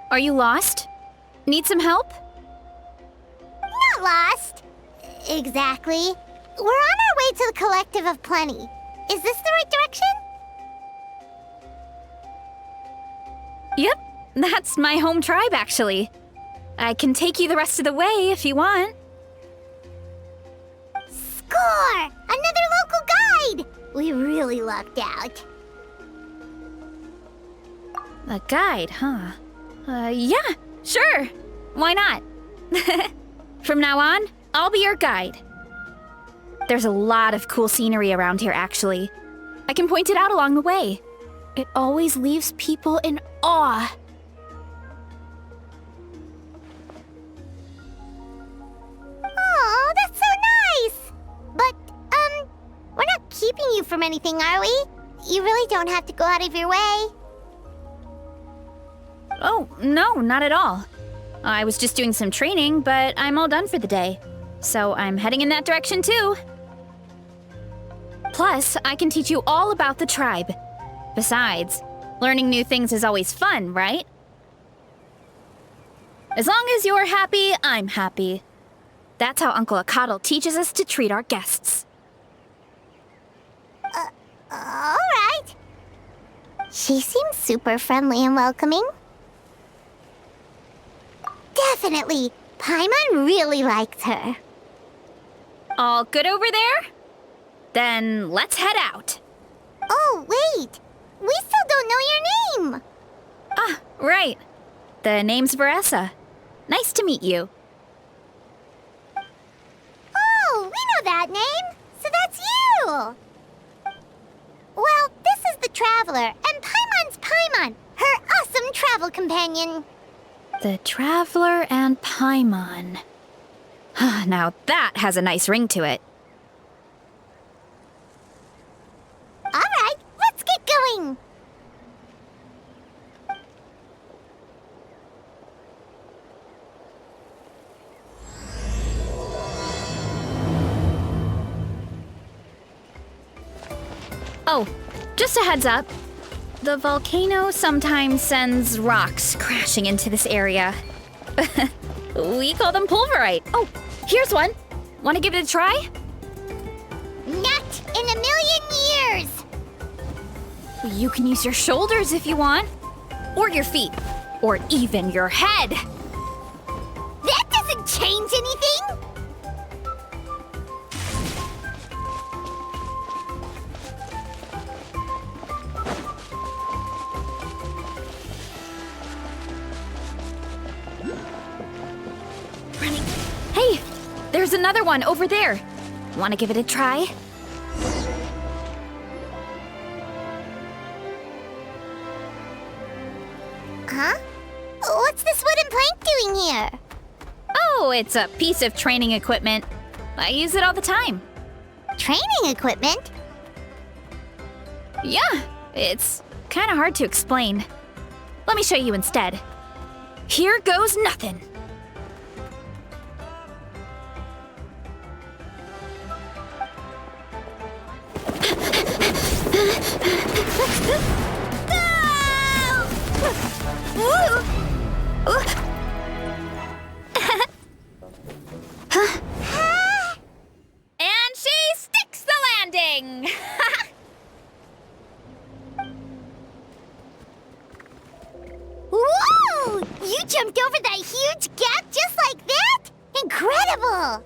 Are you lost? Need some help? Not lost. Exactly. We're on our way to the Collective of Plenty. Is this the right direction? Yep, that's my home tribe, actually. I can take you the rest of the way if you want. Score! Another local guide! We really lucked out. A guide, huh? Yeah, sure. Why not? From now on, I'll be your guide. There's a lot of cool scenery around here, actually. I can point it out along the way. It always leaves people in awe. Oh, that's so nice! But, we're not keeping you from anything, are we? You really don't have to go out of your way. Oh, no, not at all. I was just doing some training, but I'm all done for the day. So I'm heading in that direction too. Plus, I can teach you all about the tribe. Besides, learning new things is always fun, right? As long as you're happy, I'm happy. That's how Uncle Akatl teaches us to treat our guests. Alright. She seems super friendly and welcoming. Definitely. Paimon really likes her. All good over there? Then let's head out. Oh, wait. We still don't know your name. Ah, right. The name's Veressa. Nice to meet you. Oh, we know that name. So that's you. Well, this is the Traveler, and Paimon's Paimon, her awesome travel companion. The Traveler and Paimon. Now that has a nice ring to it. Alright, let's get going. Oh, just a heads up. The volcano sometimes sends rocks crashing into this area. We call them pulverite. Oh, here's one. Want to give it a try? Not in a million years. You can use your shoulders if you want. Or your feet. Or even your head. That doesn't change anything. Hey, there's another one over there. Want to give it a try? Huh? What's this wooden plank doing here? Oh, it's a piece of training equipment. I use it all the time. Training equipment? Yeah, it's kind of hard to explain. Let me show you instead. Here goes nothing. And she sticks the landing! Whoa! You jumped over that huge gap just like that? Incredible!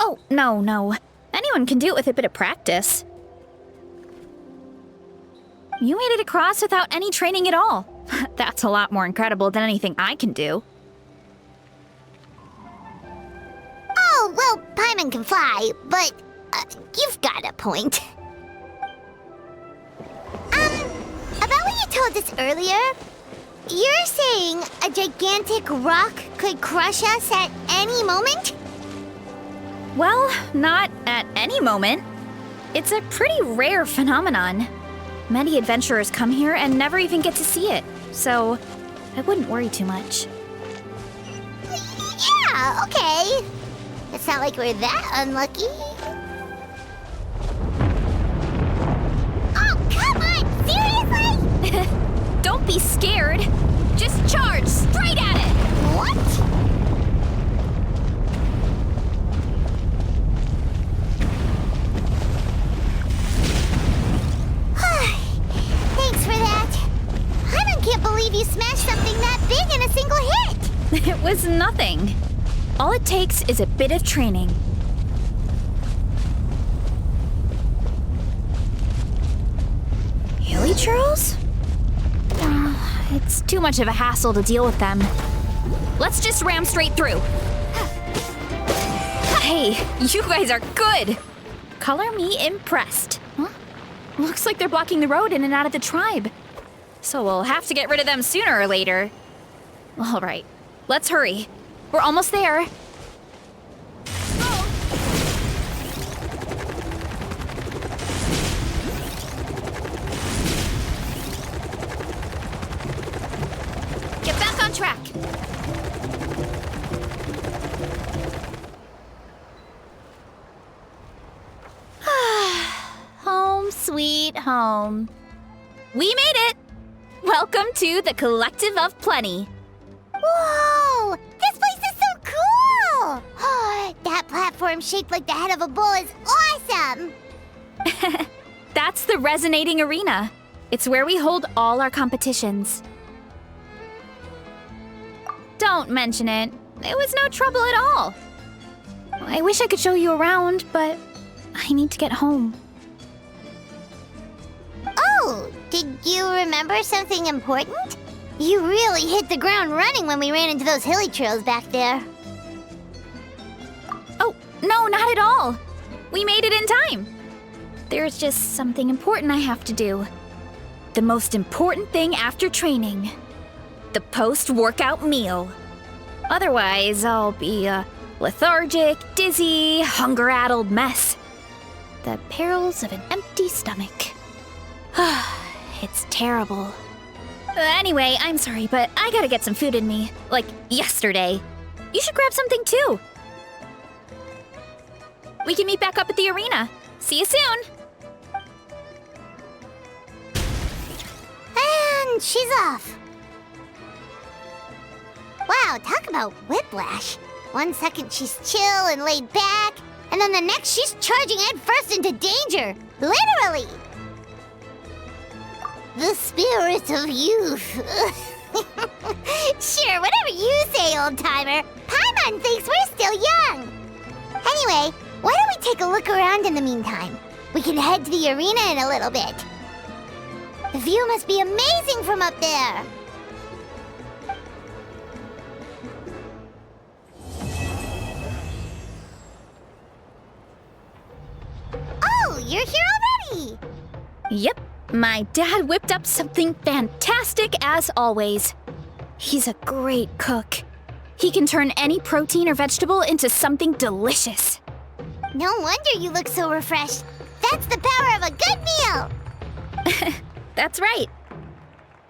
Oh, no. Anyone can do it with a bit of practice. You made it across without any training at all. That's a lot more incredible than anything I can do. Oh, well, Paimon can fly, but you've got a point. About what you told us earlier, you're saying a gigantic rock could crush us at any moment? Well, not at any moment. It's a pretty rare phenomenon. Many adventurers come here and never even get to see it, so I wouldn't worry too much. Yeah, okay. It's not like we're that unlucky. Oh, come on! Seriously? Don't be scared. Just charge straight at it! What? Thanks for that. I can't believe you smashed something that big in a single hit. It was nothing. All it takes is a bit of training. Hilly churls? It's too much of a hassle to deal with them. Let's just ram straight through. Hey, you guys are good. Color me impressed. Huh? Looks like they're blocking the road in and out of the tribe. So we'll have to get rid of them sooner or later. All right, let's hurry. We're almost there. Get back on track. Home sweet home. We made it! Welcome to the Collective of Plenty. Whoa! This place is so cool! That platform shaped like the head of a bull is awesome! That's the Resonating Arena. It's where we hold all our competitions. Don't mention it. It was no trouble at all. I wish I could show you around, but I need to get home. Oh, did you remember something important? You really hit the ground running when we ran into those hilly trails back there. Oh, no, not at all. We made it in time. There's just something important I have to do. The most important thing after training. The post-workout meal. Otherwise, I'll be a lethargic, dizzy, hunger-addled mess. The perils of an empty stomach. It's terrible. Anyway, I'm sorry, but I gotta get some food in me. Like, yesterday. You should grab something too. We can meet back up at the arena. See you soon! And she's off. Wow, talk about whiplash. 1 second she's chill and laid back, and then the next she's charging headfirst into danger. Literally! The spirit of youth. Sure, whatever you say, old-timer. Paimon thinks we're still young. Anyway, why don't we take a look around in the meantime? We can head to the arena in a little bit. The view must be amazing from up there. Oh, you're here already! Yep, my dad whipped up something fantastic as always. He's a great cook. He can turn any protein or vegetable into something delicious. No wonder you look so refreshed. That's the power of a good meal! That's right.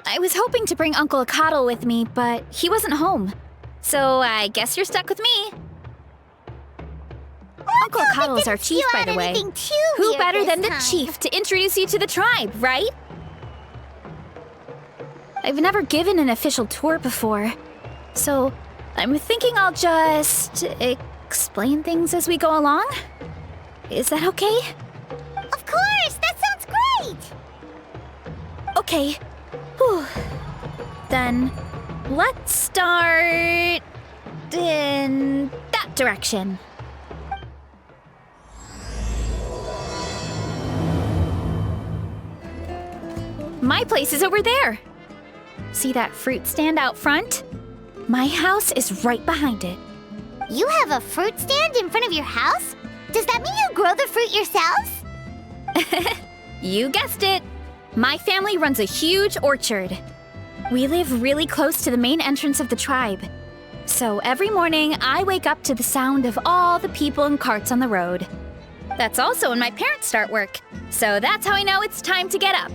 I was hoping to bring Uncle Akatl with me, but he wasn't home. So I guess you're stuck with me. Uncle Akatl is our chief, by the way. Who better than the chief to introduce you to the tribe, right? I've never given an official tour before, so I'm thinking I'll just explain things as we go along. Is that okay? Of course! That sounds great! Okay. Whew. Then let's start in that direction. My place is over there. See that fruit stand out front? My house is right behind it. You have a fruit stand in front of your house? Does that mean you grow the fruit yourselves? You guessed it. My family runs a huge orchard. We live really close to the main entrance of the tribe. So every morning, I wake up to the sound of all the people and carts on the road. That's also when my parents start work. So that's how I know it's time to get up.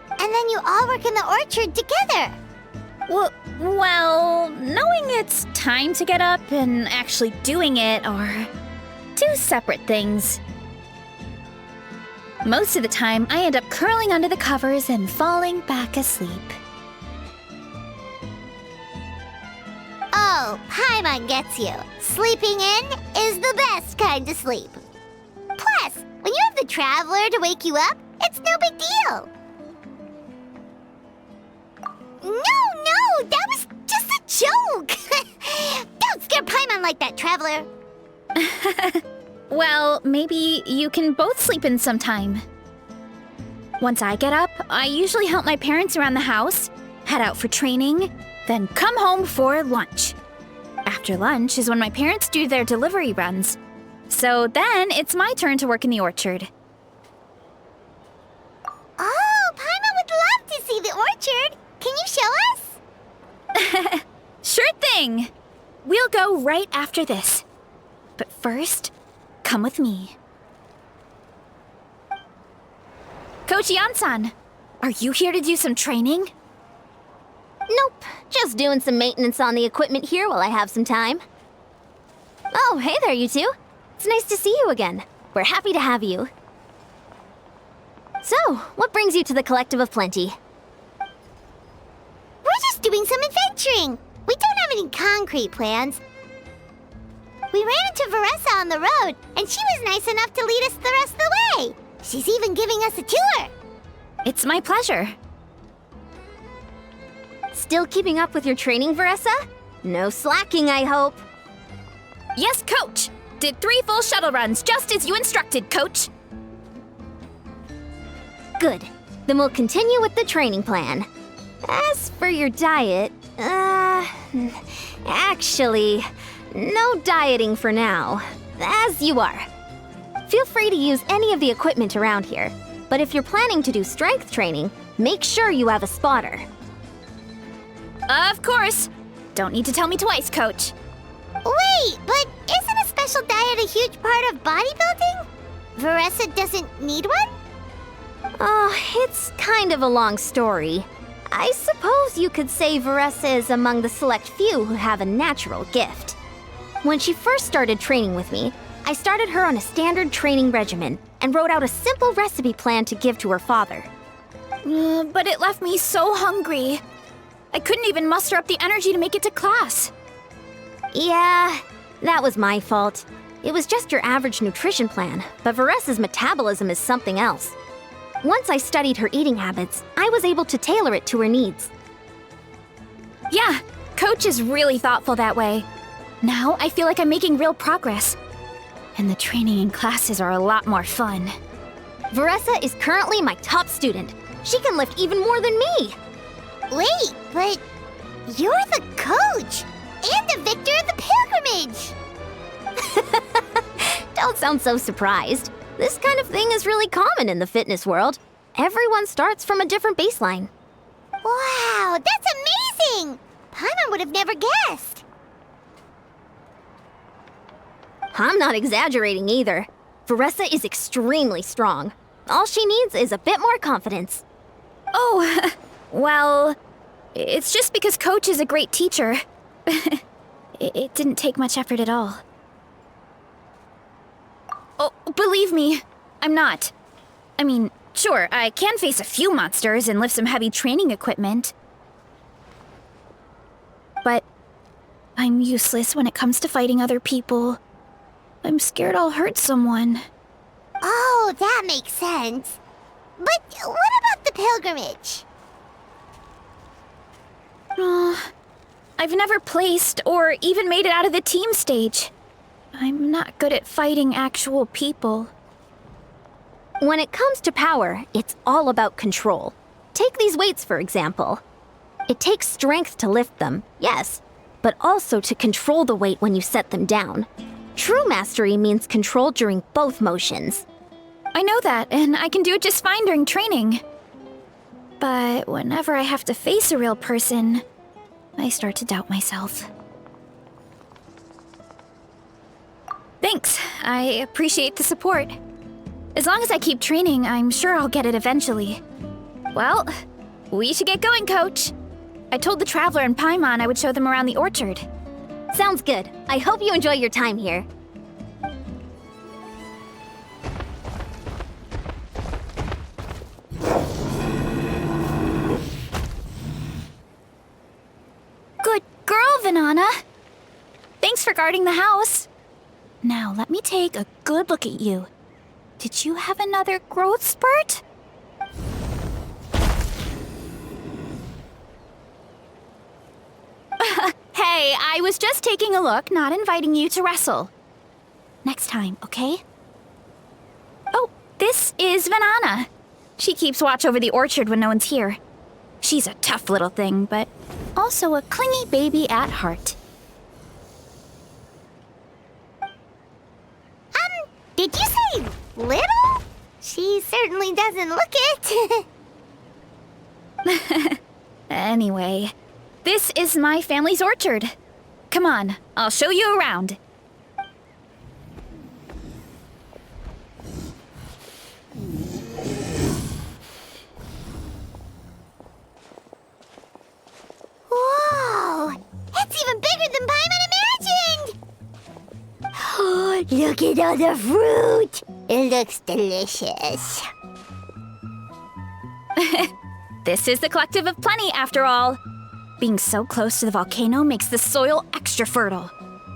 And then you all work in the orchard together. Well, knowing it's time to get up and actually doing it are two separate things. Most of the time, I end up curling under the covers and falling back asleep. Oh, Paimon gets you. Sleeping in is the best kind of sleep. Plus, when you have the Traveler to wake you up, it's no big deal. No, that was just a joke. Don't scare Paimon like that, Traveler. Well, maybe you can both sleep in sometime. Once I get up, I usually help my parents around the house, head out for training, then come home for lunch. After lunch is when my parents do their delivery runs. So then it's my turn to work in the orchard. Oh, Paimon would love to see the orchard. Can you show us? Sure thing! We'll go right after this. But first, come with me. Coach Yan-san, are you here to do some training? Nope, just doing some maintenance on the equipment here while I have some time. Oh, hey there, you two. It's nice to see you again. We're happy to have you. So, what brings you to the Collective of Plenty? We're just doing some adventuring. We don't have any concrete plans. We ran into Veressa on the road, and she was nice enough to lead us the rest of the way. She's even giving us a tour. It's my pleasure. Still keeping up with your training, Veressa? No slacking, I hope. Yes, Coach! Did 3 full shuttle runs, just as you instructed, Coach. Good. Then we'll continue with the training plan. As for your diet, actually, no dieting for now. As you are. Feel free to use any of the equipment around here, but if you're planning to do strength training, make sure you have a spotter. Of course. Don't need to tell me twice, Coach. Wait, but isn't a special diet a huge part of bodybuilding? Veressa doesn't need one? Oh, it's kind of a long story. I suppose you could say Veressa is among the select few who have a natural gift. When she first started training with me, I started her on a standard training regimen and wrote out a simple recipe plan to give to her father. But it left me so hungry. I couldn't even muster up the energy to make it to class. Yeah, that was my fault. It was just your average nutrition plan, but Veressa's metabolism is something else. Once I studied her eating habits, I was able to tailor it to her needs. Yeah, Coach is really thoughtful that way. Now I feel like I'm making real progress. And the training and classes are a lot more fun. Veressa is currently my top student. She can lift even more than me. Wait, but you're the coach and the victor of the pilgrimage. Don't sound so surprised. This kind of thing is really common in the fitness world. Everyone starts from a different baseline. Wow, that's amazing! Paimon would have never guessed. I'm not exaggerating either. Veressa is extremely strong. All she needs is a bit more confidence. Oh, well, it's just because Coach is a great teacher. It didn't take much effort at all. Oh, believe me, I'm not. I mean, sure, I can face a few monsters and lift some heavy training equipment. But I'm useless when it comes to fighting other people. I'm scared I'll hurt someone. Oh, that makes sense. But what about the pilgrimage? I've never placed or even made it out of the team stage. I'm not good at fighting actual people. When it comes to power, it's all about control. Take these weights, for example. It takes strength to lift them, yes, but also to control the weight when you set them down. True mastery means control during both motions. I know that, and I can do it just fine during training. But whenever I have to face a real person, I start to doubt myself. Thanks, I appreciate the support. As long as I keep training, I'm sure I'll get it eventually. Well, we should get going, Coach. I told the Traveler and Paimon I would show them around the orchard. Sounds good. I hope you enjoy your time here. Banana. Thanks for guarding the house. Now, let me take a good look at you. Did you have another growth spurt? Hey, I was just taking a look, not inviting you to wrestle. Next time, okay? Oh, this is Banana. She keeps watch over the orchard when no one's here. She's a tough little thing, but also a clingy baby at heart. Did you say little? She certainly doesn't look it. Anyway, this is my family's orchard. Come on, I'll show you around. Whoa! It's even bigger than Paimon imagined! Oh, look at all the fruit! It looks delicious. This is the Collective of Plenty, after all. Being so close to the volcano makes the soil extra fertile.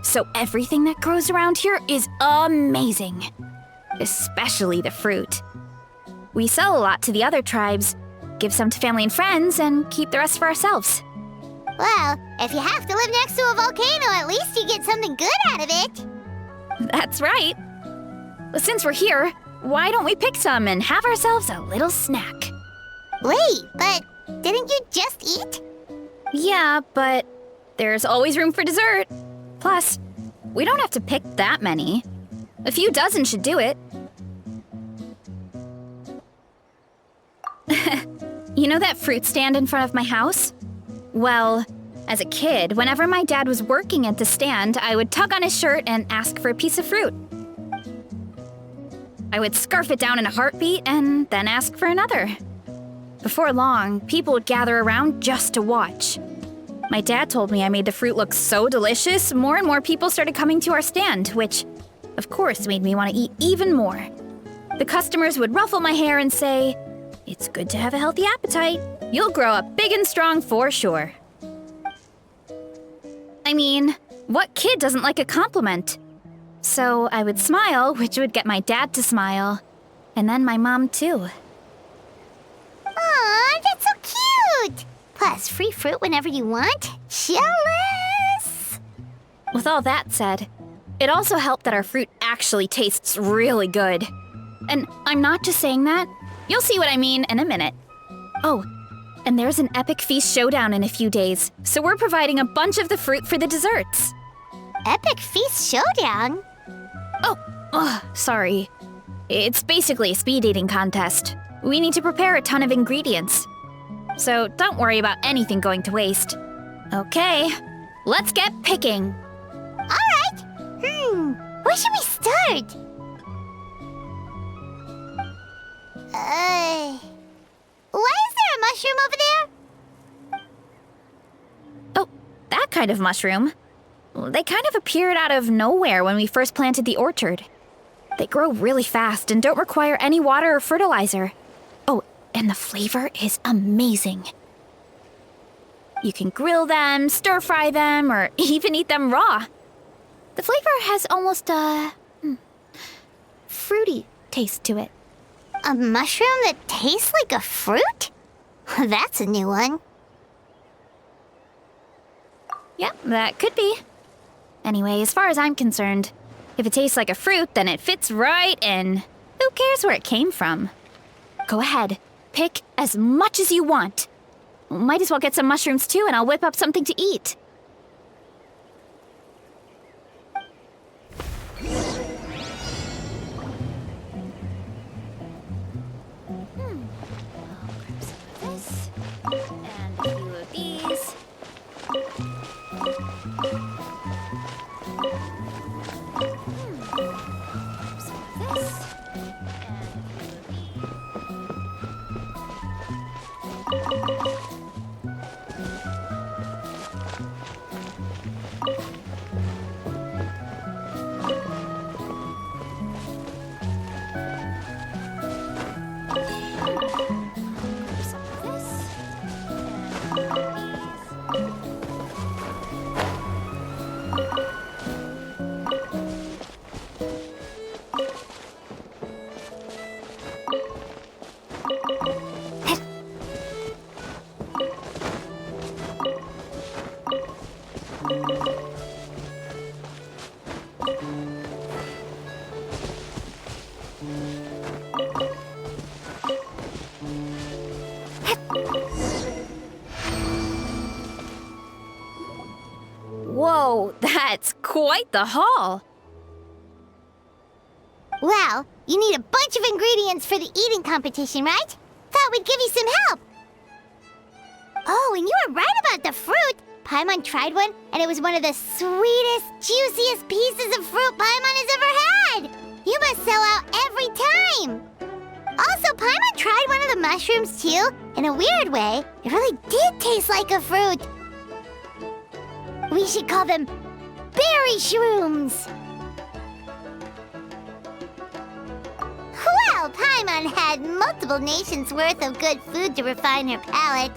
So everything that grows around here is amazing. Especially the fruit. We sell a lot to the other tribes, give some to family and friends, and keep the rest for ourselves. Well, if you have to live next to a volcano, at least you get something good out of it. That's right. Since we're here, why don't we pick some and have ourselves a little snack? Wait, but didn't you just eat? Yeah, but there's always room for dessert. Plus, we don't have to pick that many. A few dozen should do it. You know that fruit stand in front of my house? Well, as a kid, whenever my dad was working at the stand, I would tug on his shirt and ask for a piece of fruit. I would scarf it down in a heartbeat and then ask for another. Before long, people would gather around just to watch. My dad told me I made the fruit look so delicious, more and more people started coming to our stand, which, of course, made me want to eat even more. The customers would ruffle my hair and say, "It's good to have a healthy appetite. You'll grow up big and strong for sure." I mean, what kid doesn't like a compliment? So I would smile, which would get my dad to smile. And then my mom, too. Aw, that's so cute! Plus, free fruit whenever you want. Jealous! With all that said, it also helped that our fruit actually tastes really good. And I'm not just saying that. You'll see what I mean in a minute. Oh, and there's an epic feast showdown in a few days, so we're providing a bunch of the fruit for the desserts. Epic Feast Showdown? Oh, sorry. It's basically a speed eating contest. We need to prepare a ton of ingredients. So don't worry about anything going to waste. Okay, let's get picking. Alright! Where should we start? Why is there a mushroom over there? Oh, that kind of mushroom. They kind of appeared out of nowhere when we first planted the orchard. They grow really fast and don't require any water or fertilizer. Oh, and the flavor is amazing. You can grill them, stir-fry them, or even eat them raw. The flavor has almost a fruity taste to it. A mushroom that tastes like a fruit? That's a new one. Yeah, that could be. Anyway, as far as I'm concerned, if it tastes like a fruit, then it fits right in. Who cares where it came from? Go ahead, pick as much as you want. Might as well get some mushrooms too, and I'll whip up something to eat. I'll grab some of this, and a few of these. That's quite the haul. Well, you need a bunch of ingredients for the eating competition, right? Thought we'd give you some help. Oh, and you were right about the fruit. Paimon tried one, and it was one of the sweetest, juiciest pieces of fruit Paimon has ever had. You must sell out every time. Also, Paimon tried one of the mushrooms too. In a weird way, it really did taste like a fruit. We should call them berry shrooms. Well, Paimon had multiple nations' worth of good food to refine her palate.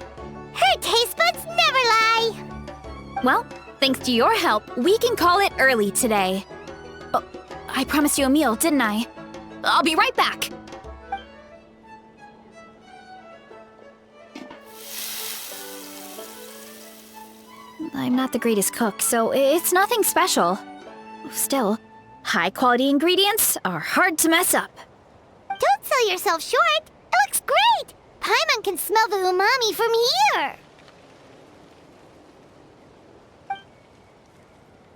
Her taste buds never lie. Well, thanks to your help, we can call it early today. Oh, I promised you a meal, didn't I? I'll be right back. I'm not the greatest cook, so it's nothing special. Still, high-quality ingredients are hard to mess up. Don't sell yourself short. It looks great. Paimon can smell the umami from here.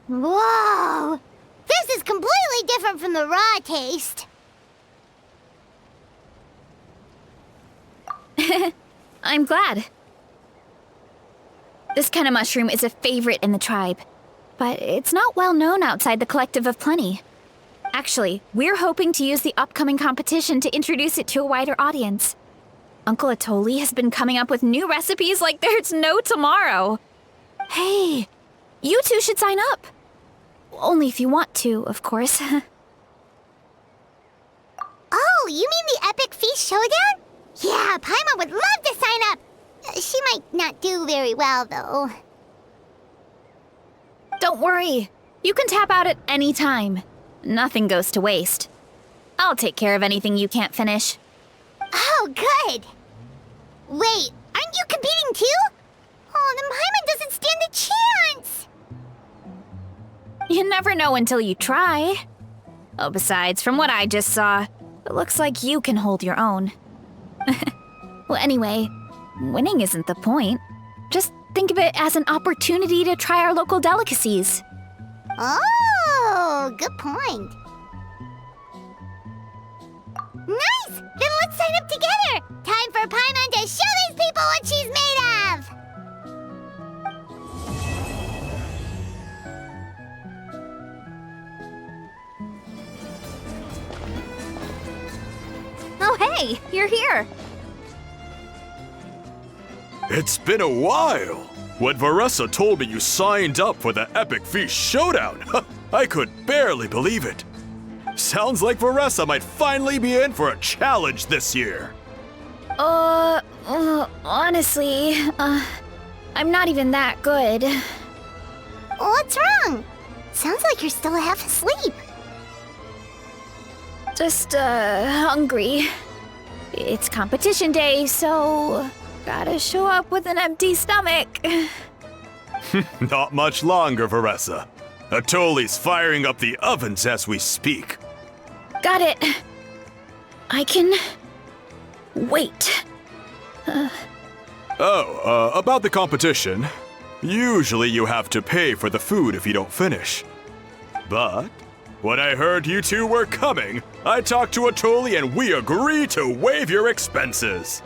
Whoa! This is completely different from the raw taste. I'm glad. This kind of mushroom is a favorite in the tribe, but it's not well known outside the Collective of Plenty. Actually, we're hoping to use the upcoming competition to introduce it to a wider audience. Uncle Atoli has been coming up with new recipes like there's no tomorrow. Hey, you two should sign up. Only if you want to, of course. Oh, you mean the Epic Feast Showdown? Yeah, Paimon would love to sign up. She might not do very well, though. Don't worry. You can tap out at any time. Nothing goes to waste. I'll take care of anything you can't finish. Oh, good. Wait, aren't you competing too? Oh, then Paimon doesn't stand a chance. You never know until you try. Oh, besides, from what I just saw, it looks like you can hold your own. Well, anyway, winning isn't the point. Just think of it as an opportunity to try our local delicacies. Oh, good point. Nice! Then let's sign up together! Time for Paimon to show these people what she's made of! Oh, hey, you're here. It's been a while. When Varessa told me you signed up for the Epic Feast Showdown, I could barely believe it. Sounds like Varessa might finally be in for a challenge this year. Honestly, I'm not even that good. What's wrong? Sounds like you're still half asleep. Just, hungry. It's competition day, so gotta show up with an empty stomach. Not much longer, Varessa. Atoli's firing up the ovens as we speak. Got it. I can wait. About the competition. Usually you have to pay for the food if you don't finish. But when I heard you two were coming, I talked to Atoli and we agreed to waive your expenses.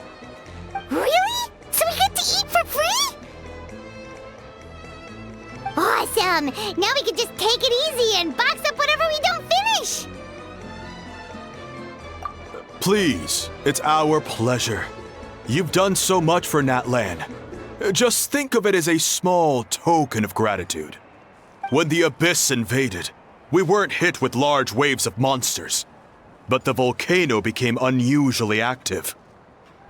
Really? So we get to eat for free? Awesome! Now we can just take it easy and box up whatever we don't finish! Please, it's our pleasure. You've done so much for Natlan. Just think of it as a small token of gratitude. When the Abyss invaded, we weren't hit with large waves of monsters, but the volcano became unusually active.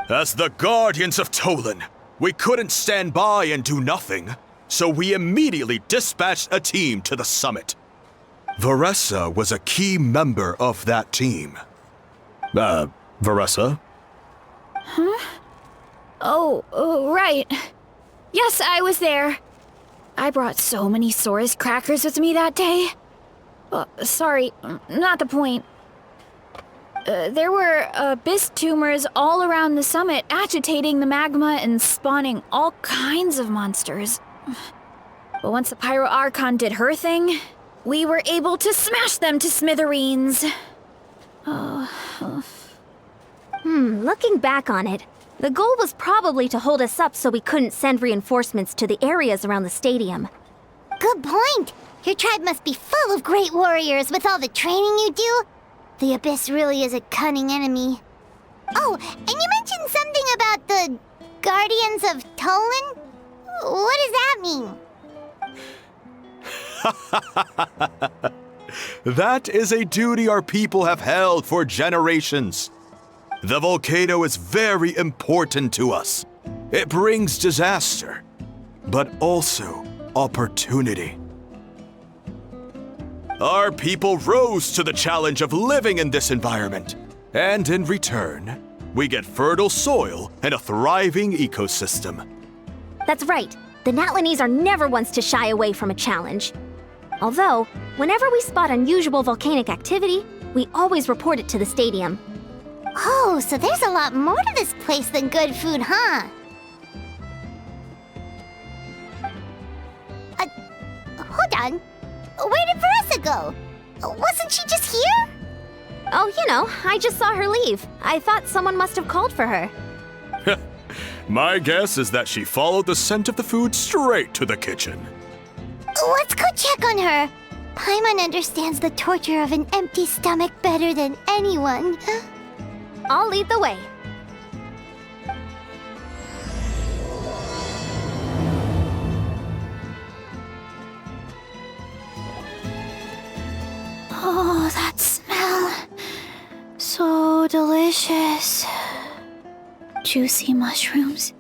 As the Guardians of Tolan, we couldn't stand by and do nothing, so we immediately dispatched a team to the summit. Varessa was a key member of that team. Varessa? Oh, right. Yes, I was there. I brought so many Sora's crackers with me that day. Sorry, not the point. There were abyss tumors all around the summit, agitating the magma and spawning all kinds of monsters. But once the Pyro Archon did her thing, we were able to smash them to smithereens. Looking back on it, the goal was probably to hold us up so we couldn't send reinforcements to the areas around the stadium. Good point. Your tribe must be full of great warriors with all the training you do. The Abyss really is a cunning enemy. Oh, and you mentioned something about the Guardians of Tolan? What does that mean? That is a duty our people have held for generations. The volcano is very important to us. It brings disaster, but also opportunity. Our people rose to the challenge of living in this environment, and in return, we get fertile soil and a thriving ecosystem. That's right. The Natlanese are never ones to shy away from a challenge. Although, whenever we spot unusual volcanic activity, we always report it to the stadium. Oh, so there's a lot more to this place than good food, huh? Hold on. Where did Veressa go? Wasn't she just here? Oh, I just saw her leave. I thought someone must have called for her. My guess is that she followed the scent of the food straight to the kitchen. Let's go check on her. Paimon understands the torture of an empty stomach better than anyone. I'll lead the way. Oh, that smell. So delicious. Juicy mushrooms,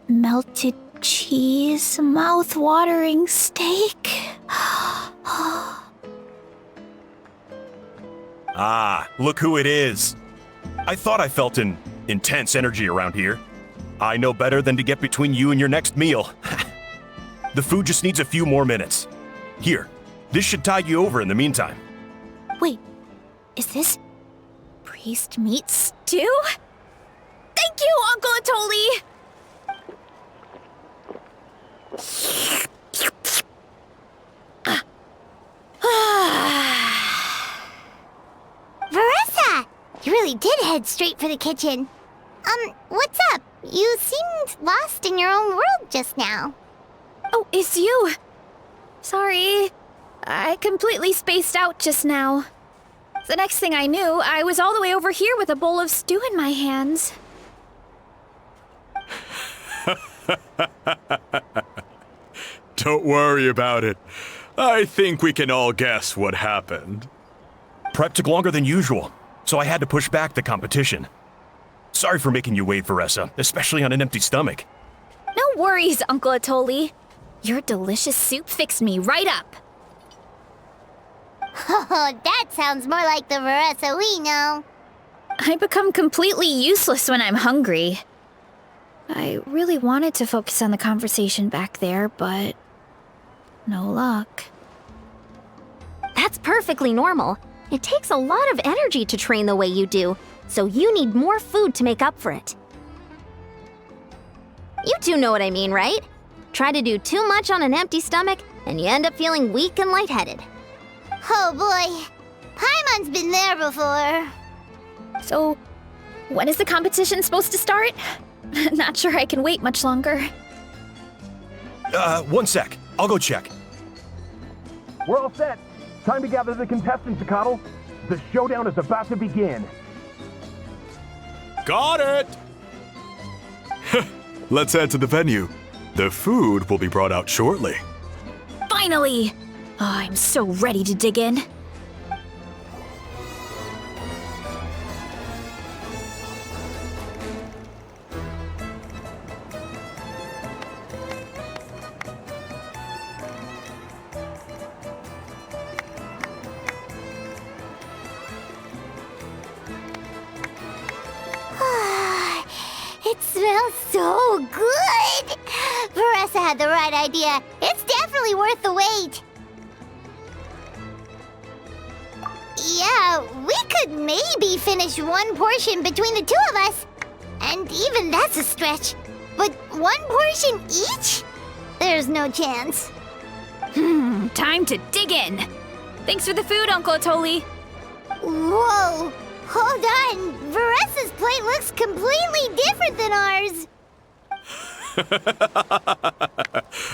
melted cheese, mouth-watering steak. Ah, look who it is. I thought I felt an intense energy around here. I know better than to get between you and your next meal. The food just needs a few more minutes. Here, this should tide you over in the meantime. Wait, is this priest meat stew? Thank you, Uncle Atoli! Veressa! You really did head straight for the kitchen. What's up? You seemed lost in your own world just now. Oh, it's you. Sorry. I completely spaced out just now. The next thing I knew, I was all the way over here with a bowl of stew in my hands. Don't worry about it. I think we can all guess what happened. Prep took longer than usual, so I had to push back the competition. Sorry for making you wait, Veressa, especially on an empty stomach. No worries, Uncle Atoli. Your delicious soup fixed me right up. Oh, that sounds more like the Veressa we know. I become completely useless when I'm hungry. I really wanted to focus on the conversation back there, but no luck. That's perfectly normal. It takes a lot of energy to train the way you do, so you need more food to make up for it. You two know what I mean, right? Try to do too much on an empty stomach, and you end up feeling weak and lightheaded. Oh boy, Paimon's been there before. So, when is the competition supposed to start? Not sure I can wait much longer. 1 sec. I'll go check. We're all set. Time to gather the contestants, Chronicle. The showdown is about to begin. Got it! Let's head to the venue. The food will be brought out shortly. Finally! Oh, I'm so ready to dig in. It smells so good! Veressa had the right idea. It's definitely worth the wait. Yeah, we could maybe finish one portion between the two of us. And even that's a stretch. But one portion each? There's no chance. Time to dig in. Thanks for the food, Uncle Atoli. Whoa! Hold on! Varessa's plate looks completely different than ours!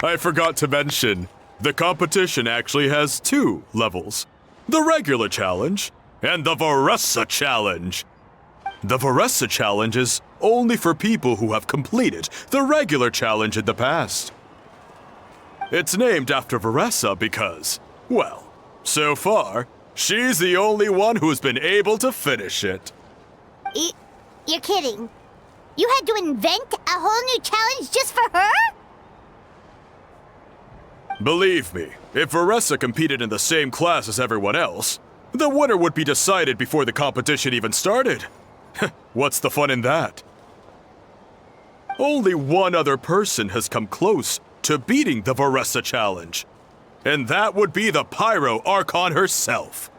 I forgot to mention, the competition actually has 2 levels. The regular challenge and the Varessa challenge. The Varessa challenge is only for people who have completed the regular challenge in the past. It's named after Varessa because, well, so far, she's the only one who's been able to finish it. You're kidding. You had to invent a whole new challenge just for her? Believe me, if Varessa competed in the same class as everyone else, the winner would be decided before the competition even started. What's the fun in that? Only one other person has come close to beating the Varessa challenge, and that would be the Pyro Archon herself.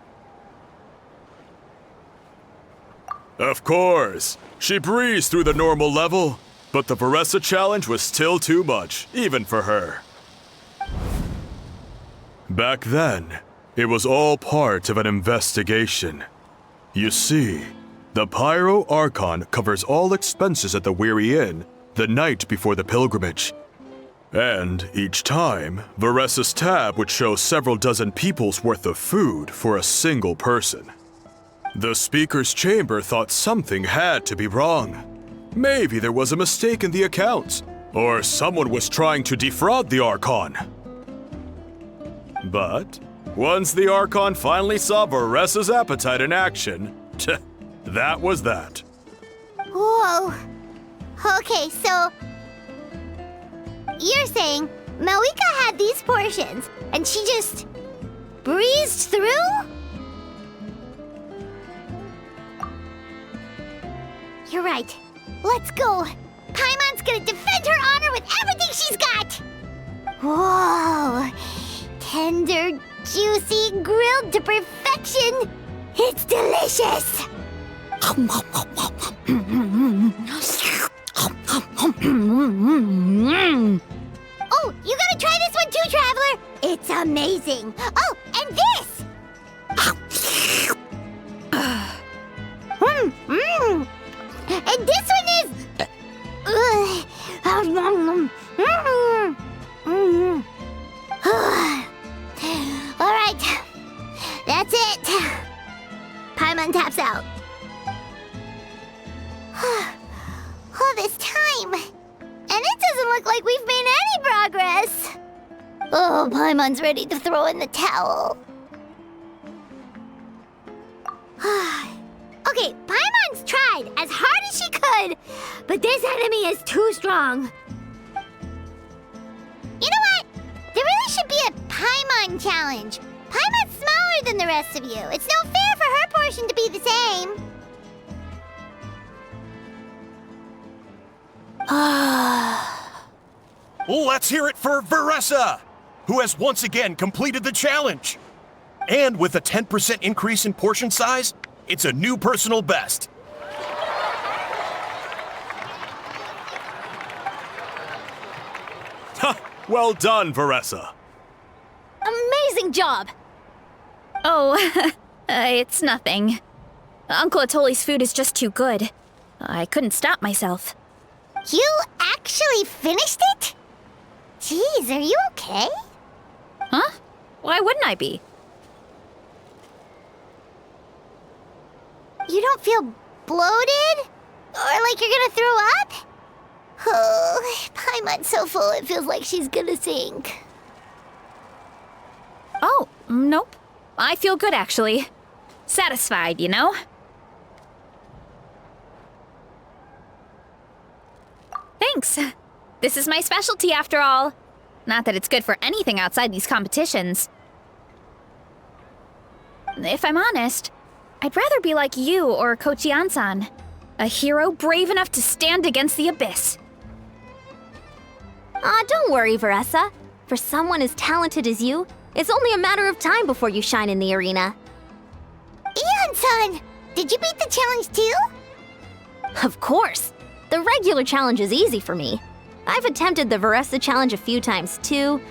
Of course, she breezed through the normal level, but the Varessa challenge was still too much, even for her. Back then, it was all part of an investigation. You see, the Pyro Archon covers all expenses at the Weary Inn the night before the pilgrimage. And each time, Varessa's tab would show several dozen people's worth of food for a single person. The speaker's chamber thought something had to be wrong. Maybe there was a mistake in the accounts, or someone was trying to defraud the Archon. But once the Archon finally saw Varessa's appetite in action, that was that. Whoa. Okay, so you're saying Malika had these portions and she just breezed through? You're right. Let's go. Paimon's gonna defend her honor with everything she's got. Whoa. Tender, juicy, grilled to perfection. It's delicious. Oh, you gotta try this one too, Traveler! It's amazing! Oh, and this! And this one is... Alright, that's it. Paimon taps out. All this time, and it doesn't look like we've made any progress. Oh, Paimon's ready to throw in the towel. Okay, Paimon's tried as hard as she could, but this enemy is too strong. You know what? There really should be a Paimon challenge. Paimon's smaller than the rest of you. It's no fair for her portion to be the same. Let's hear it for Varessa, who has once again completed the challenge. And with a 10% increase in portion size, it's a new personal best. Well done, Varessa. Amazing job! Oh, it's nothing. Uncle Atoli's food is just too good. I couldn't stop myself. You actually finished it? Jeez, are you okay? Huh? Why wouldn't I be? You don't feel bloated? Or like you're gonna throw up? Oh, Paimon's so full it feels like she's gonna sink. Oh, nope. I feel good, actually. Satisfied, you know? Thanks. This is my specialty, after all. Not that it's good for anything outside these competitions. If I'm honest, I'd rather be like you or Kochian-san. A hero brave enough to stand against the abyss. Don't worry, Varessa. For someone as talented as you, it's only a matter of time before you shine in the arena. Ian-san, did you beat the challenge too? Of course! The regular challenge is easy for me. I've attempted the Varessa challenge a few times too,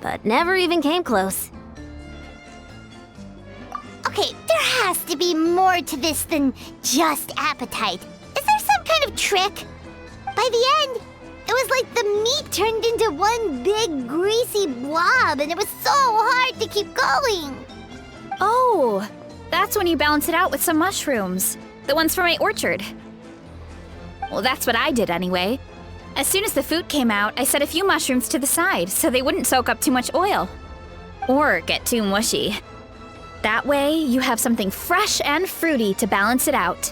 but never even came close. Okay, there has to be more to this than just appetite. Is there some kind of trick? By the end, it was like the meat turned into one big greasy blob, and it was so hard to keep going. Oh, that's when you balance it out with some mushrooms. The ones from my orchard. Well, that's what I did anyway. As soon as the food came out, I set a few mushrooms to the side so they wouldn't soak up too much oil. Or get too mushy. That way, you have something fresh and fruity to balance it out.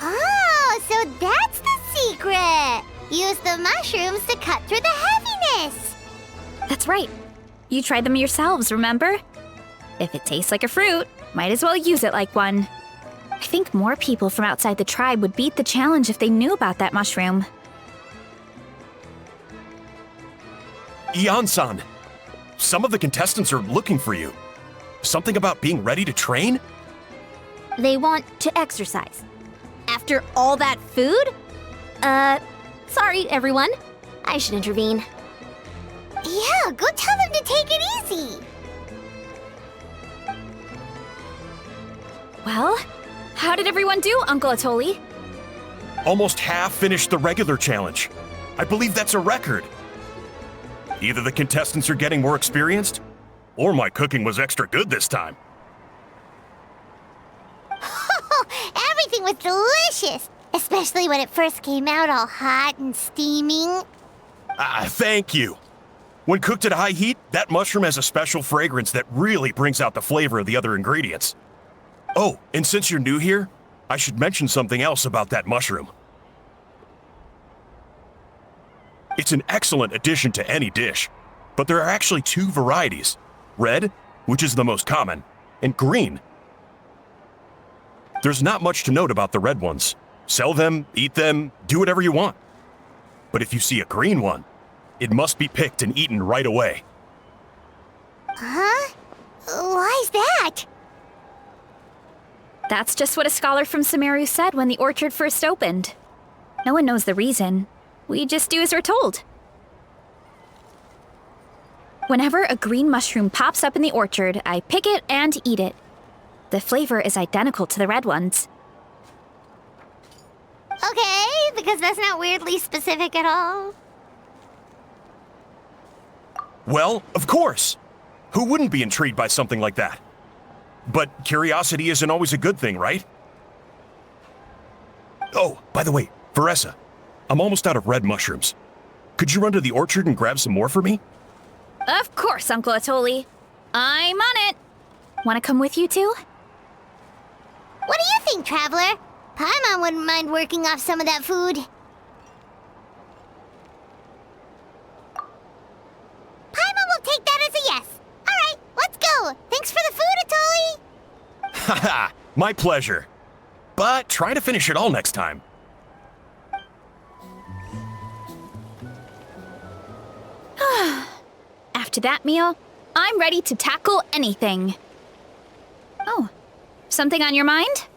Oh, so that's the secret! Use the mushrooms to cut through the heaviness! That's right. You tried them yourselves, remember? If it tastes like a fruit, might as well use it like one. I think more people from outside the tribe would beat the challenge if they knew about that mushroom. Ian-san, some of the contestants are looking for you. Something about being ready to train? They want to exercise. After all that food? Sorry, everyone. I should intervene. Yeah, go tell them to take it easy! Well, how did everyone do, Uncle Atoli? Almost half finished the regular challenge. I believe that's a record. Either the contestants are getting more experienced, or my cooking was extra good this time. Everything was delicious! Especially when it first came out all hot and steaming. Thank you. When cooked at high heat, that mushroom has a special fragrance that really brings out the flavor of the other ingredients. Oh, and since you're new here, I should mention something else about that mushroom. It's an excellent addition to any dish, but there are actually two varieties. Red, which is the most common, and green. There's not much to note about the red ones. Sell them, eat them, do whatever you want. But if you see a green one, it must be picked and eaten right away. Huh? Why's that? That's just what a scholar from Sumeru said when the orchard first opened. No one knows the reason. We just do as we're told. Whenever a green mushroom pops up in the orchard, I pick it and eat it. The flavor is identical to the red ones. Okay, because that's not weirdly specific at all. Well, of course. Who wouldn't be intrigued by something like that? But curiosity isn't always a good thing, right? Oh, by the way, Veressa, I'm almost out of red mushrooms. Could you run to the orchard and grab some more for me? Of course, Uncle Atoli. I'm on it. Want to come with you too? What do you think, Traveler? Paimon wouldn't mind working off some of that food. Paimon will take that as a yes. Alright, let's go. Thanks for the food, Atoli. Haha, my pleasure. But try to finish it all next time. After that meal, I'm ready to tackle anything. Oh, something on your mind?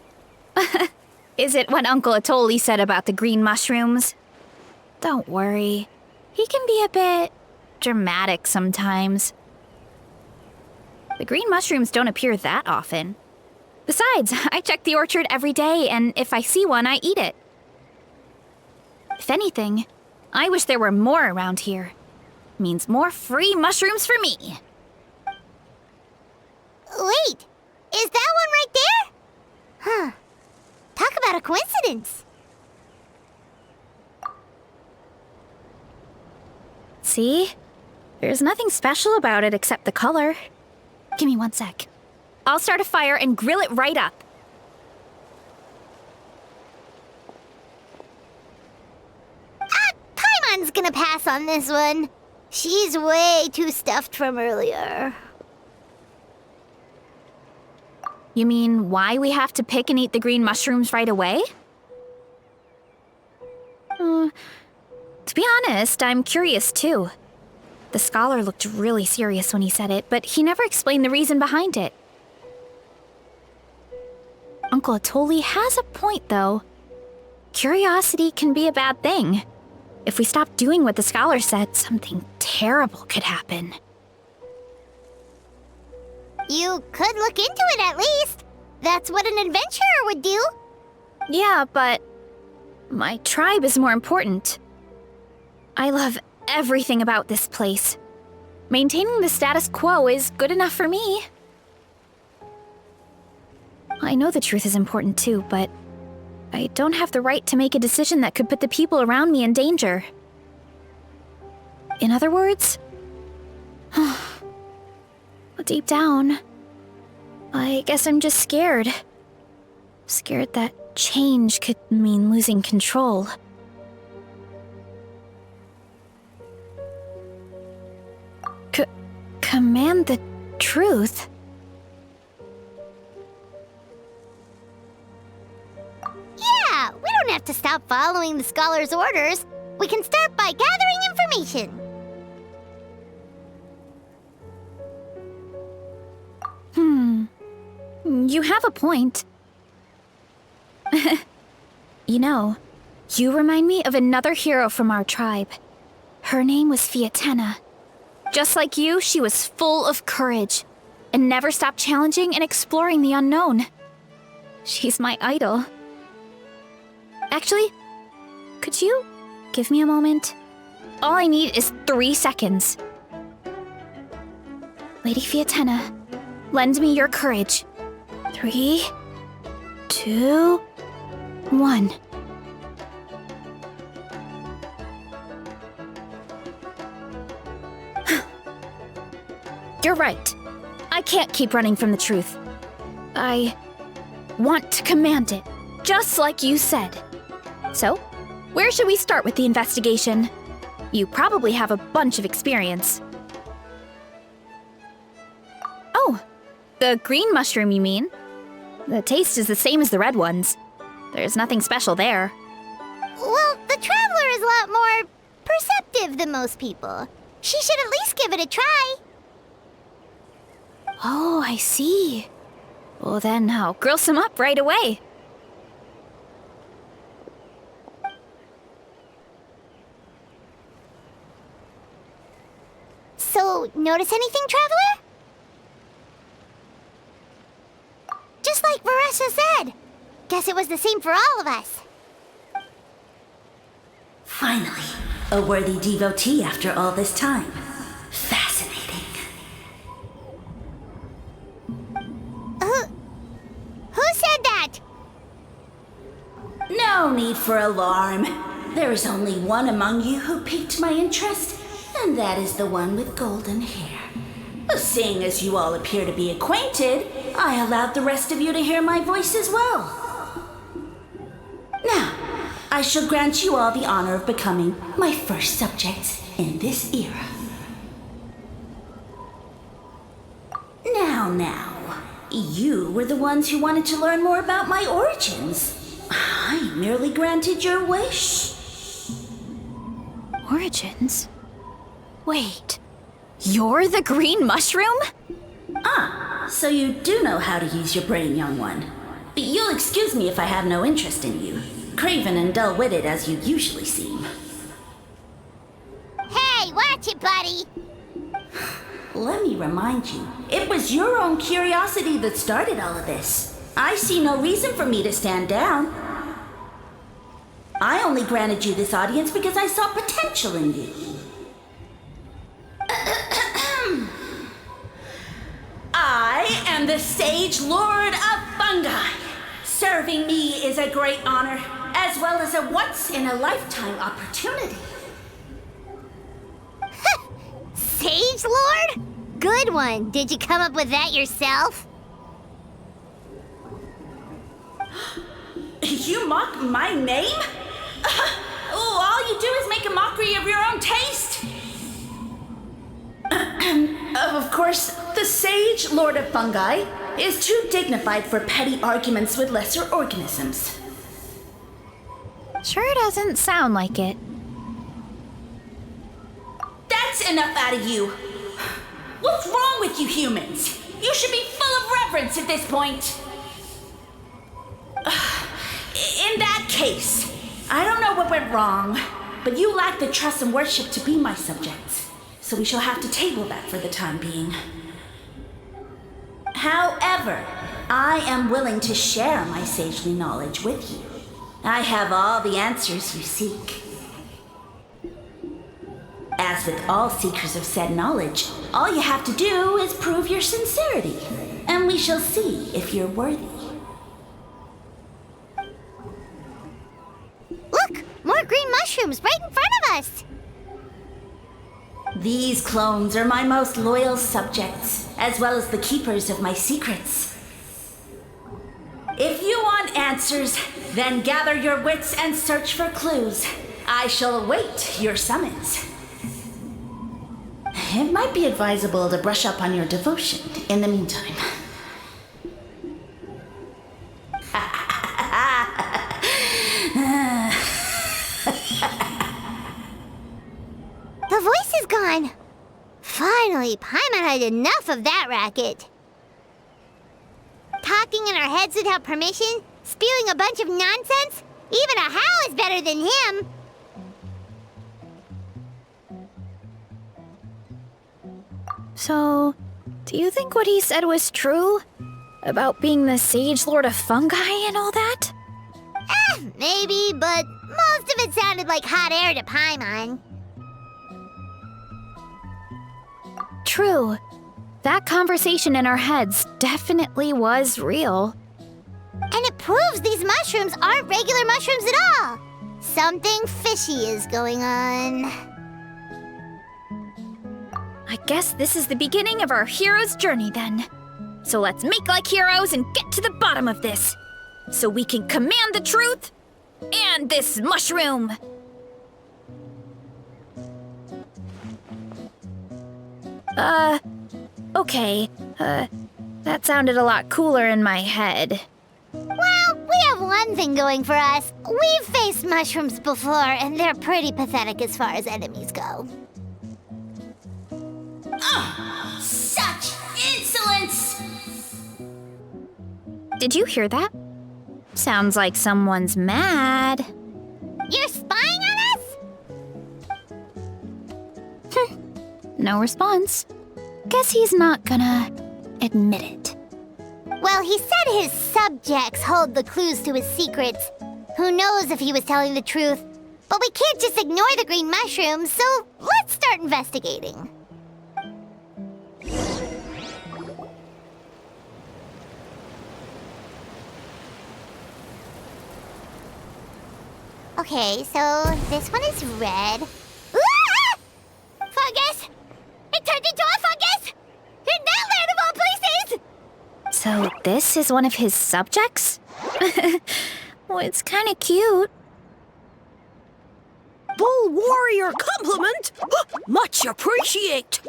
Is it what Uncle Atoli said about the green mushrooms? Don't worry. He can be a bit dramatic sometimes. The green mushrooms don't appear that often. Besides, I check the orchard every day, and if I see one, I eat it. If anything, I wish there were more around here. Means more free mushrooms for me. Wait, is that one right there? Huh. Talk about a coincidence. See? There's nothing special about it except the color. Give me 1 sec. I'll start a fire and grill it right up. Paimon's gonna pass on this one. She's way too stuffed from earlier. You mean why we have to pick and eat the green mushrooms right away? To be honest, I'm curious too. The scholar looked really serious when he said it, but he never explained the reason behind it. Uncle Atoli has a point, though. Curiosity can be a bad thing. If we stop doing what the scholar said, something terrible could happen. You could look into it at least. That's what an adventurer would do. Yeah, but my tribe is more important. I love everything about this place. Maintaining the status quo is good enough for me. I know the truth is important too, but I don't have the right to make a decision that could put the people around me in danger. In other words, deep down, I guess I'm just scared. Scared that change could mean losing control. Command the truth? Yeah, we don't have to stop following the scholar's orders. We can start by gathering information. You have a point. You know, you remind me of another hero from our tribe. Her name was Fiatena. Just like you, she was full of courage and never stopped challenging and exploring the unknown. She's my idol. Actually, could you give me a moment? All I need is 3 seconds. Lady Fiatena, lend me your courage. 3, 2, 1. You're right. I can't keep running from the truth. I want to command it, just like you said. So, where should we start with the investigation? You probably have a bunch of experience. Oh, the green mushroom, you mean? The taste is the same as the red ones. There's nothing special there. Well, the Traveler is a lot more perceptive than most people. She should at least give it a try. Oh, I see. Well then, I'll grill some up right away. So, notice anything, Traveler? Just like Varessa said. Guess it was the same for all of us. Finally, a worthy devotee after all this time. Fascinating. Who said that? No need for alarm. There is only one among you who piqued my interest, and that is the one with golden hair. Seeing as you all appear to be acquainted, I allowed the rest of you to hear my voice as well. Now, I shall grant you all the honor of becoming my first subjects in this era. Now, you were the ones who wanted to learn more about my origins. I merely granted your wish. Origins? Wait, you're the green mushroom? So you do know how to use your brain, young one. But you'll excuse me if I have no interest in you, craven and dull-witted as you usually seem. Hey, watch it, buddy! Let me remind you, it was your own curiosity that started all of this. I see no reason for me to stand down. I only granted you this audience because I saw potential in you. I am the Sage Lord of Fungi. Serving me is a great honor, as well as a once-in-a-lifetime opportunity. Sage Lord? Good one. Did you come up with that yourself? You mock my name? All you do is make a mockery of your own taste. Of course, the Sage Lord of Fungi is too dignified for petty arguments with lesser organisms. Sure doesn't sound like it. That's enough out of you. What's wrong with you humans? You should be full of reverence at this point. In that case, I don't know what went wrong, but you lack the trust and worship to be my subjects. So we shall have to table that for the time being. However, I am willing to share my sagely knowledge with you. I have all the answers you seek. As with all seekers of said knowledge, all you have to do is prove your sincerity, and we shall see if you're worthy. Look! More green mushrooms right in front of us! These clones are my most loyal subjects, as well as the keepers of my secrets. If you want answers, then gather your wits and search for clues. I shall await your summons. It might be advisable to brush up on your devotion in the meantime. The voice is gone. Finally, Paimon had enough of that racket. Talking in our heads without permission, spewing a bunch of nonsense. Even a How is better than him. So, do you think what he said was true? About being the Sage Lord of Fungi and all that? Maybe, but most of it sounded like hot air to Paimon. True. That conversation in our heads definitely was real. And it proves these mushrooms aren't regular mushrooms at all. Something fishy is going on. I guess this is the beginning of our hero's journey then. So let's make like heroes and get to the bottom of this. So we can command the truth and this mushroom. Okay. That sounded a lot cooler in my head. Well, we have one thing going for us. We've faced mushrooms before, and they're pretty pathetic as far as enemies go. Such insolence! Did you hear that? Sounds like someone's mad. You're spying on us? No response. Guess he's not gonna admit it. Well, he said his subjects hold the clues to his secrets. Who knows if he was telling the truth? But we can't just ignore the green mushrooms, so let's start investigating. Okay, so this one is red. Ah! Fungus! It turned into a fungus! In that land of all places! So this is one of his subjects? Well, it's kind of cute. Bull warrior compliment! Much appreciate!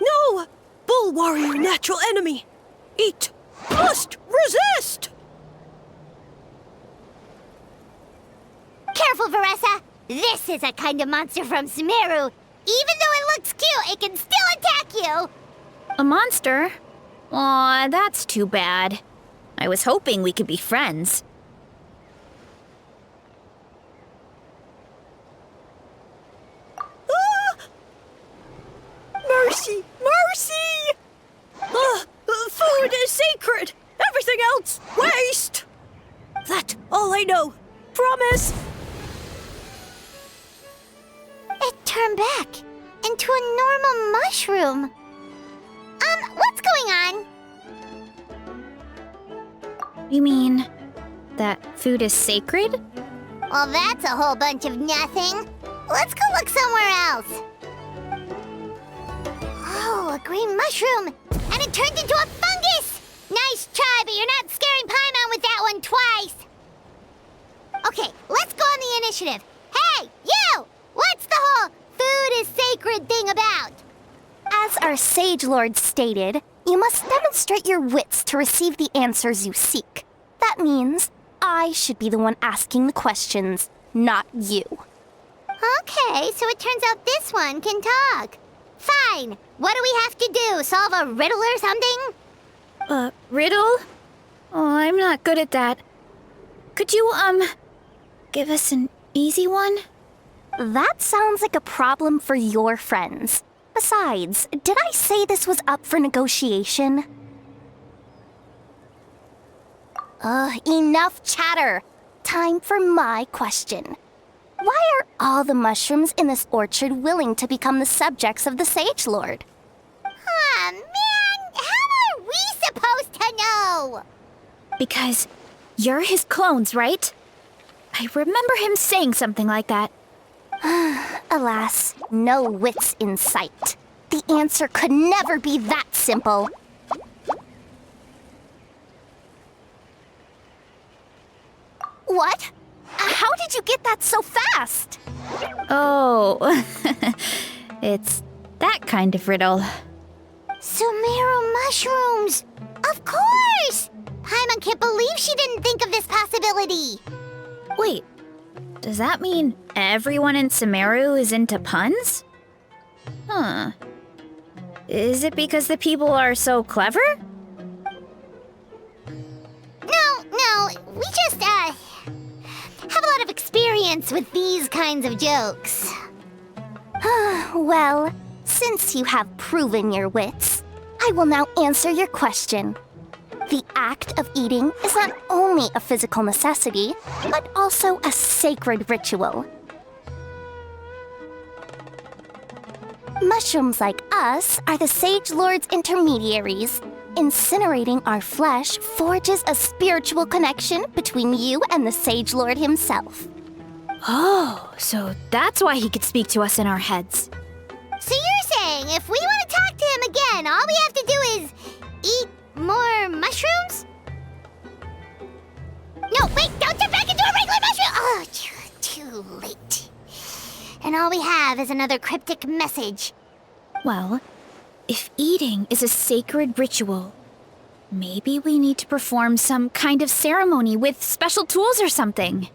No! Bull warrior natural enemy! Eat! Must resist! Careful, Veressa! This is a kind of monster from Sumeru. Even though it looks cute, it can still attack you! A monster? Aw, that's too bad. I was hoping we could be friends. Mercy! Mercy! Food is sacred! Everything else, waste! That's all I know. Promise! It turned back into a normal mushroom. What's going on? You mean that food is sacred? Well, that's a whole bunch of nothing. Let's go look somewhere else. Oh, a green mushroom! And it turned into a fungus! Nice try, but you're not scaring Paimon with that one twice! Okay, let's go on the initiative. Hey, you! What's the whole food is sacred thing about? As our Sage Lord stated, you must demonstrate your wits to receive the answers you seek. That means I should be the one asking the questions, not you. Okay, so it turns out this one can talk. Fine. What do we have to do? Solve a riddle or something? Riddle? Oh, I'm not good at that. Could you, give us an easy one? That sounds like a problem for your friends. Besides, did I say this was up for negotiation? Enough chatter. Time for my question. Why are all the mushrooms in this orchard willing to become the subjects of the Sage Lord? Aw, man! How are we supposed to know? Because you're his clones, right? I remember him saying something like that. Alas, no wits in sight. The answer could never be that simple. What? How did you get that so fast? Oh, it's that kind of riddle. Sumeru mushrooms! Of course! Paimon can't believe she didn't think of this possibility. Wait, does that mean everyone in Sumeru is into puns? Huh. Is it because the people are so clever? No, we just, have a lot of experience with these kinds of jokes. Well, since you have proven your wits, I will now answer your question. The act of eating is not only a physical necessity, but also a sacred ritual. Mushrooms like us are the Sage Lord's intermediaries. Incinerating our flesh forges a spiritual connection between you and the Sage Lord himself. Oh, so that's why he could speak to us in our heads. So you're saying if we want to talk to him again, all we have to do is eat more mushrooms? No, wait, don't turn back into a regular mushroom! Oh, too late. And all we have is another cryptic message. Well, if eating is a sacred ritual, maybe we need to perform some kind of ceremony with special tools or something.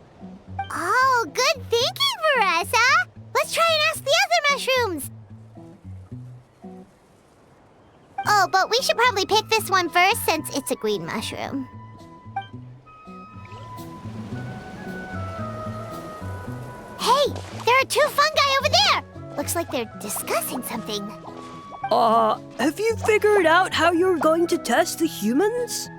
Oh, good thinking, Veressa! Let's try and ask the other mushrooms! Oh, but we should probably pick this one first since it's a green mushroom. Hey, there are two fungi over there! Looks like they're discussing something. Have you figured out how you're going to test the humans?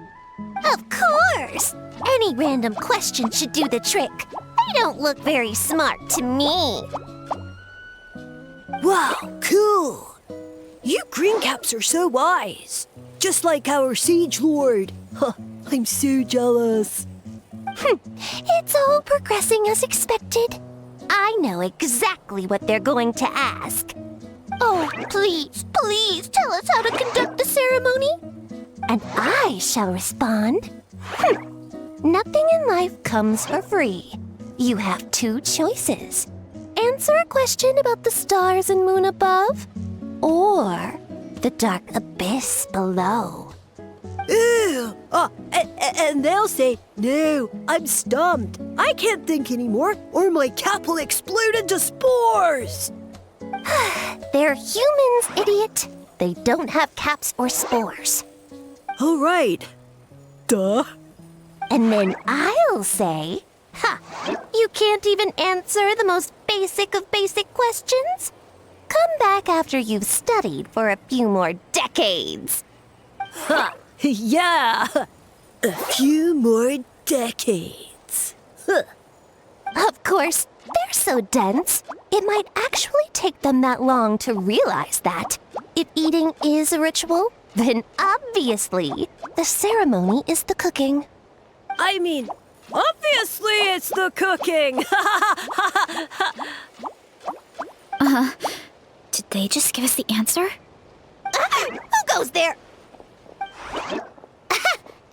Of course! Any random question should do the trick. They don't look very smart to me. Wow, cool! You greencaps are so wise. Just like our Sage Lord. Huh, I'm so jealous. It's all progressing as expected. I know exactly what they're going to ask. Oh, please, please tell us how to conduct the ceremony. And I shall respond. Nothing in life comes for free. You have two choices. Answer a question about the stars and moon above, or the dark abyss below. Ew! And they'll say, no, I'm stumped. I can't think anymore, or my cap will explode into spores. They're humans, idiot. They don't have caps or spores. All right. Duh. And then I'll say, you can't even answer the most basic of basic questions? Come back after you've studied for a few more decades. Ha! Yeah! A few more decades. Huh. Of course, they're so dense, it might actually take them that long to realize that. If eating is a ritual, then obviously the ceremony is the cooking. I mean, obviously it's the cooking! Did they just give us the answer? Who goes there?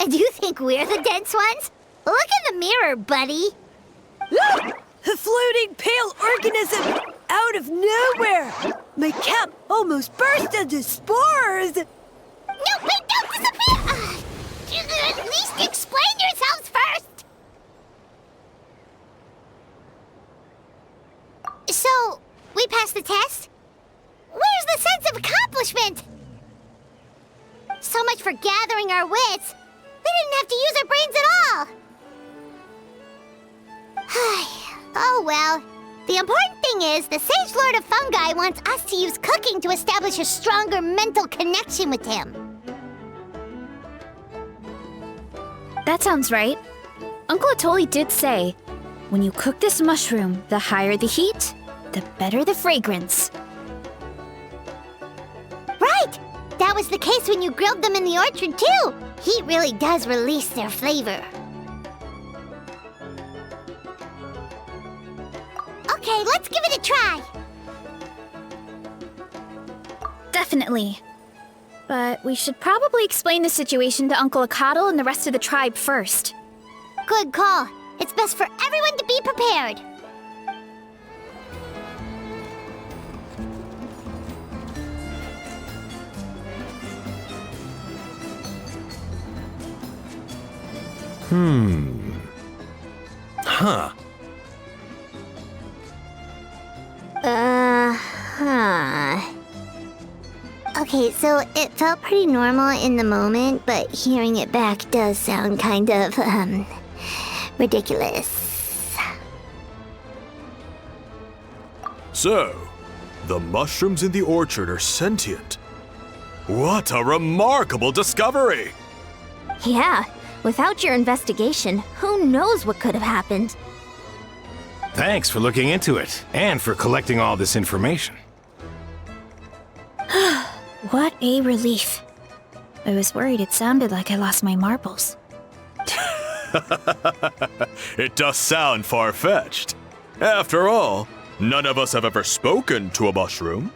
And you think we're the dense ones? Look in the mirror, buddy. A floating pale organism out of nowhere! My cap almost burst into spores! No, wait, don't disappear! At least explain yourselves first! So, we passed the test? Where's the sense of accomplishment? So much for gathering our wits. We didn't have to use our brains at all. Oh well, The important thing is, the Sage Lord of Fungi wants us to use cooking to establish a stronger mental connection with him. That sounds right. Uncle Atoli did say, when you cook this mushroom, the higher the heat, the better the fragrance. Right! That was the case when you grilled them in the orchard, too! Heat really does release their flavor. Okay, let's give it a try! Definitely. But we should probably explain the situation to Uncle Akadal and the rest of the tribe first. Good call. It's best for everyone to be prepared. Huh. Okay, so it felt pretty normal in the moment, but hearing it back does sound kind of, ridiculous. So, the mushrooms in the orchard are sentient. What a remarkable discovery! Yeah, without your investigation, who knows what could have happened? Thanks for looking into it, and for collecting all this information. What a relief. I was worried it sounded like I lost my marbles. It does sound far-fetched. After all, none of us have ever spoken to a mushroom.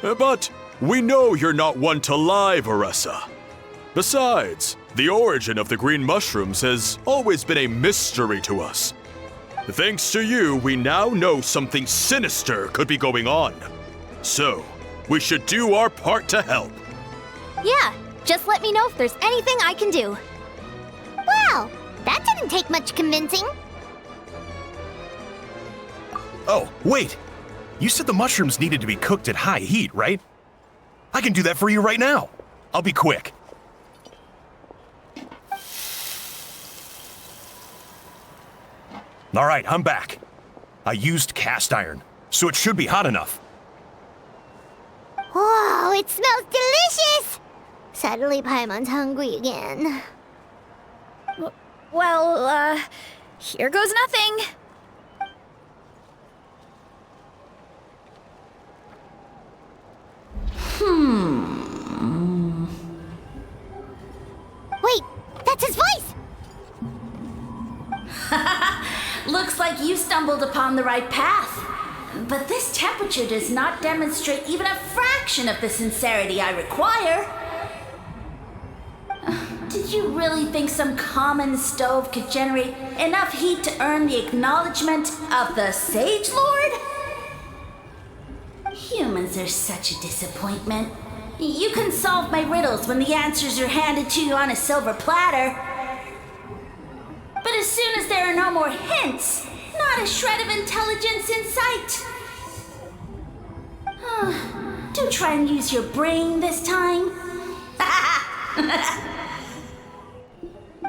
But we know you're not one to lie, Varessa. Besides, the origin of the green mushrooms has always been a mystery to us. Thanks to you, we now know something sinister could be going on. So, we should do our part to help. Yeah, just let me know if there's anything I can do. Wow, that didn't take much convincing. Oh, wait! You said the mushrooms needed to be cooked at high heat, right? I can do that for you right now. I'll be quick. All right, I'm back. I used cast iron, so it should be hot enough. Whoa, it smells delicious! Suddenly Paimon's hungry again. Well, here goes nothing. Wait, that's his voice! Looks like you stumbled upon the right path. But this temperature does not demonstrate even a fraction of the sincerity I require. Did you really think some common stove could generate enough heat to earn the acknowledgement of the Sage Lord? Humans are such a disappointment. You can solve my riddles when the answers are handed to you on a silver platter. But as soon as there are no more hints, not a shred of intelligence in sight. Do try and use your brain this time.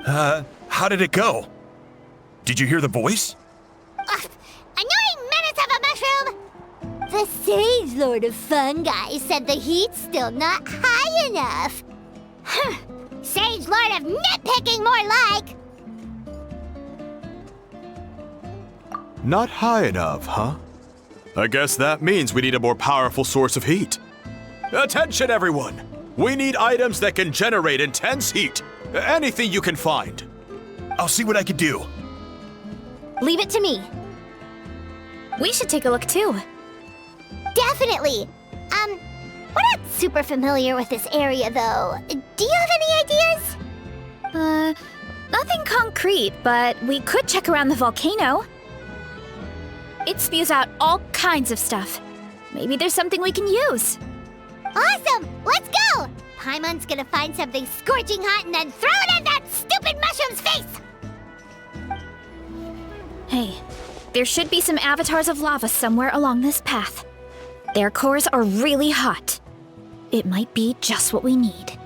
How did it go? Did you hear the voice? Annoying menace of a mushroom! The Sage Lord of Fungi said the heat's still not high enough. Sage Lord of Nitpicking, more like! Not high enough, huh? I guess that means we need a more powerful source of heat. Attention, everyone! We need items that can generate intense heat. Anything you can find. I'll see what I can do. Leave it to me. We should take a look too. Definitely! We're not super familiar with this area, though. Do you have any ideas? Nothing concrete, but we could check around the volcano. It spews out all kinds of stuff. Maybe there's something we can use. Awesome! Let's go! Paimon's gonna find something scorching hot and then throw it in that stupid mushroom's face! Hey, there should be some avatars of lava somewhere along this path. Their cores are really hot. It might be just what we need.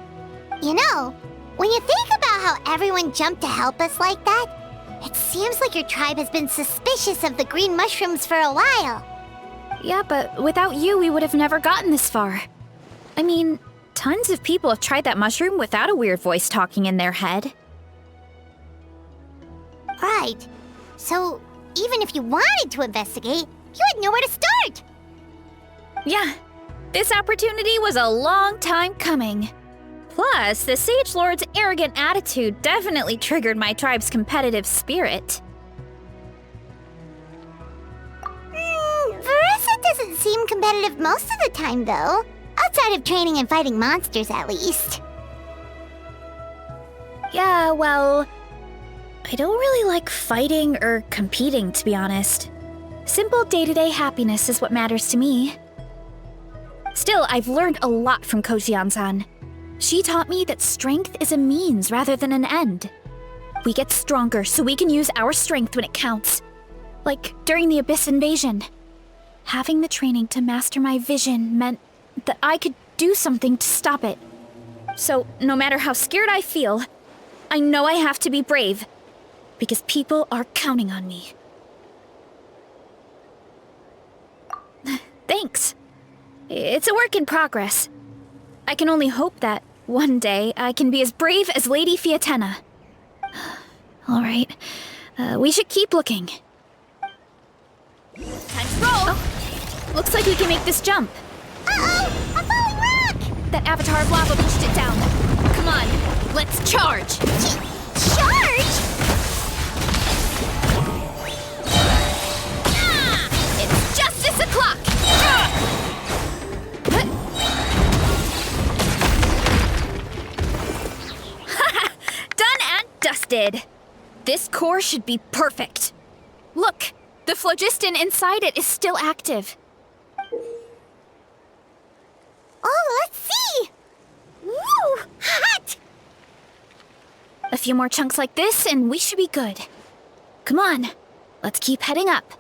You know, when you think about how everyone jumped to help us like that, It seems like your tribe has been suspicious of the green mushrooms for a while. Yeah, but without you, we would have never gotten this far. I mean, tons of people have tried that mushroom without a weird voice talking in their head. Right. So, even if you wanted to investigate, you had nowhere to start. Yeah, this opportunity was a long time coming. Plus, the Sage Lord's arrogant attitude definitely triggered my tribe's competitive spirit. Veressa doesn't seem competitive most of the time, though. Outside of training and fighting monsters, at least. Yeah, well, I don't really like fighting or competing, to be honest. Simple day-to-day happiness is what matters to me. Still, I've learned a lot from Kojian-san. She taught me that strength is a means rather than an end. We get stronger so we can use our strength when it counts. Like during the Abyss invasion. Having the training to master my vision meant that I could do something to stop it. So, no matter how scared I feel, I know I have to be brave. Because people are counting on me. Thanks. It's a work in progress. I can only hope that one day I can be as brave as Lady Fiatenna. All right, we should keep looking. Time to roll! Oh, looks like we can make this jump. Uh-oh! A falling rock! That avatar of lava pushed it down. Come on, let's charge! Charge? Ah! It's justice o'clock! Done and dusted. This core should be perfect. Look, the phlogiston inside it is still active. Oh, let's see! Woo! Hot! A few more chunks like this and we should be good. Come on, let's keep heading up.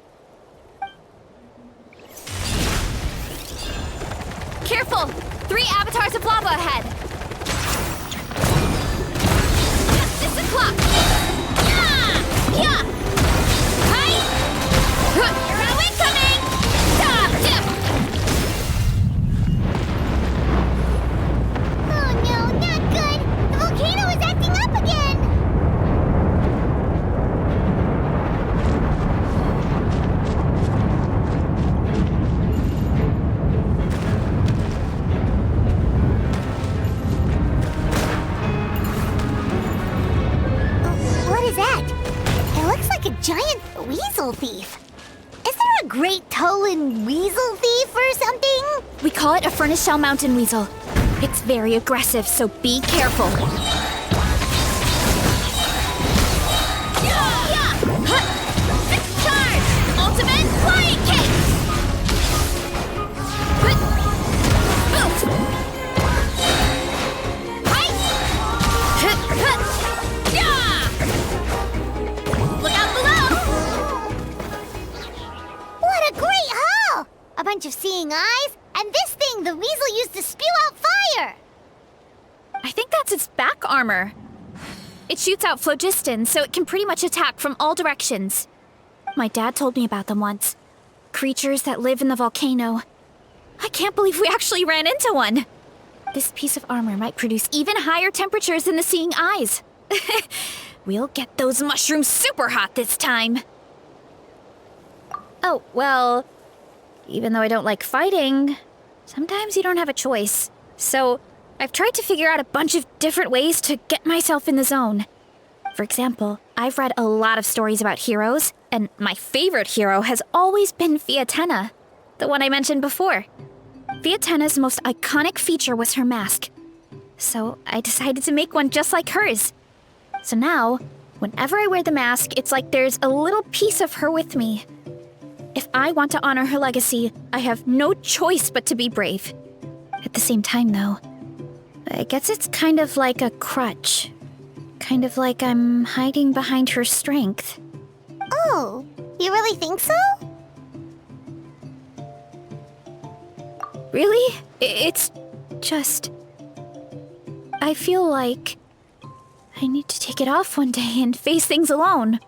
Careful! 3 avatars of lava ahead! Justice o'clock! Yeah! Yeah! Hi! Arrow incoming! Oh no, not good! The volcano is acting up again! What is that? It looks like a giant weasel thief. Is there a great Tolan weasel thief or something? We call it a furnace shell mountain weasel. It's very aggressive, so be careful. Charge! Ultimate flying kick! Look out below! What a great haul! A bunch of seeing eyes, and this thing the weasel used to spew out fire! I think that's its back armor. It shoots out phlogiston, so it can pretty much attack from all directions. My dad told me about them once. Creatures that live in the volcano. I can't believe we actually ran into one. This piece of armor might produce even higher temperatures than the seeing eyes. We'll get those mushrooms super hot this time. Oh, well, even though I don't like fighting, sometimes you don't have a choice. So I've tried to figure out a bunch of different ways to get myself in the zone. For example, I've read a lot of stories about heroes, and my favorite hero has always been Fiatenna, the one I mentioned before. Fiatenna's most iconic feature was her mask. So I decided to make one just like hers. So now, whenever I wear the mask, it's like there's a little piece of her with me. If I want to honor her legacy, I have no choice but to be brave. At the same time, though, I guess it's kind of like a crutch. Kind of like I'm hiding behind her strength. Oh, you really think so? Really? It's just... I feel like I need to take it off one day and face things alone.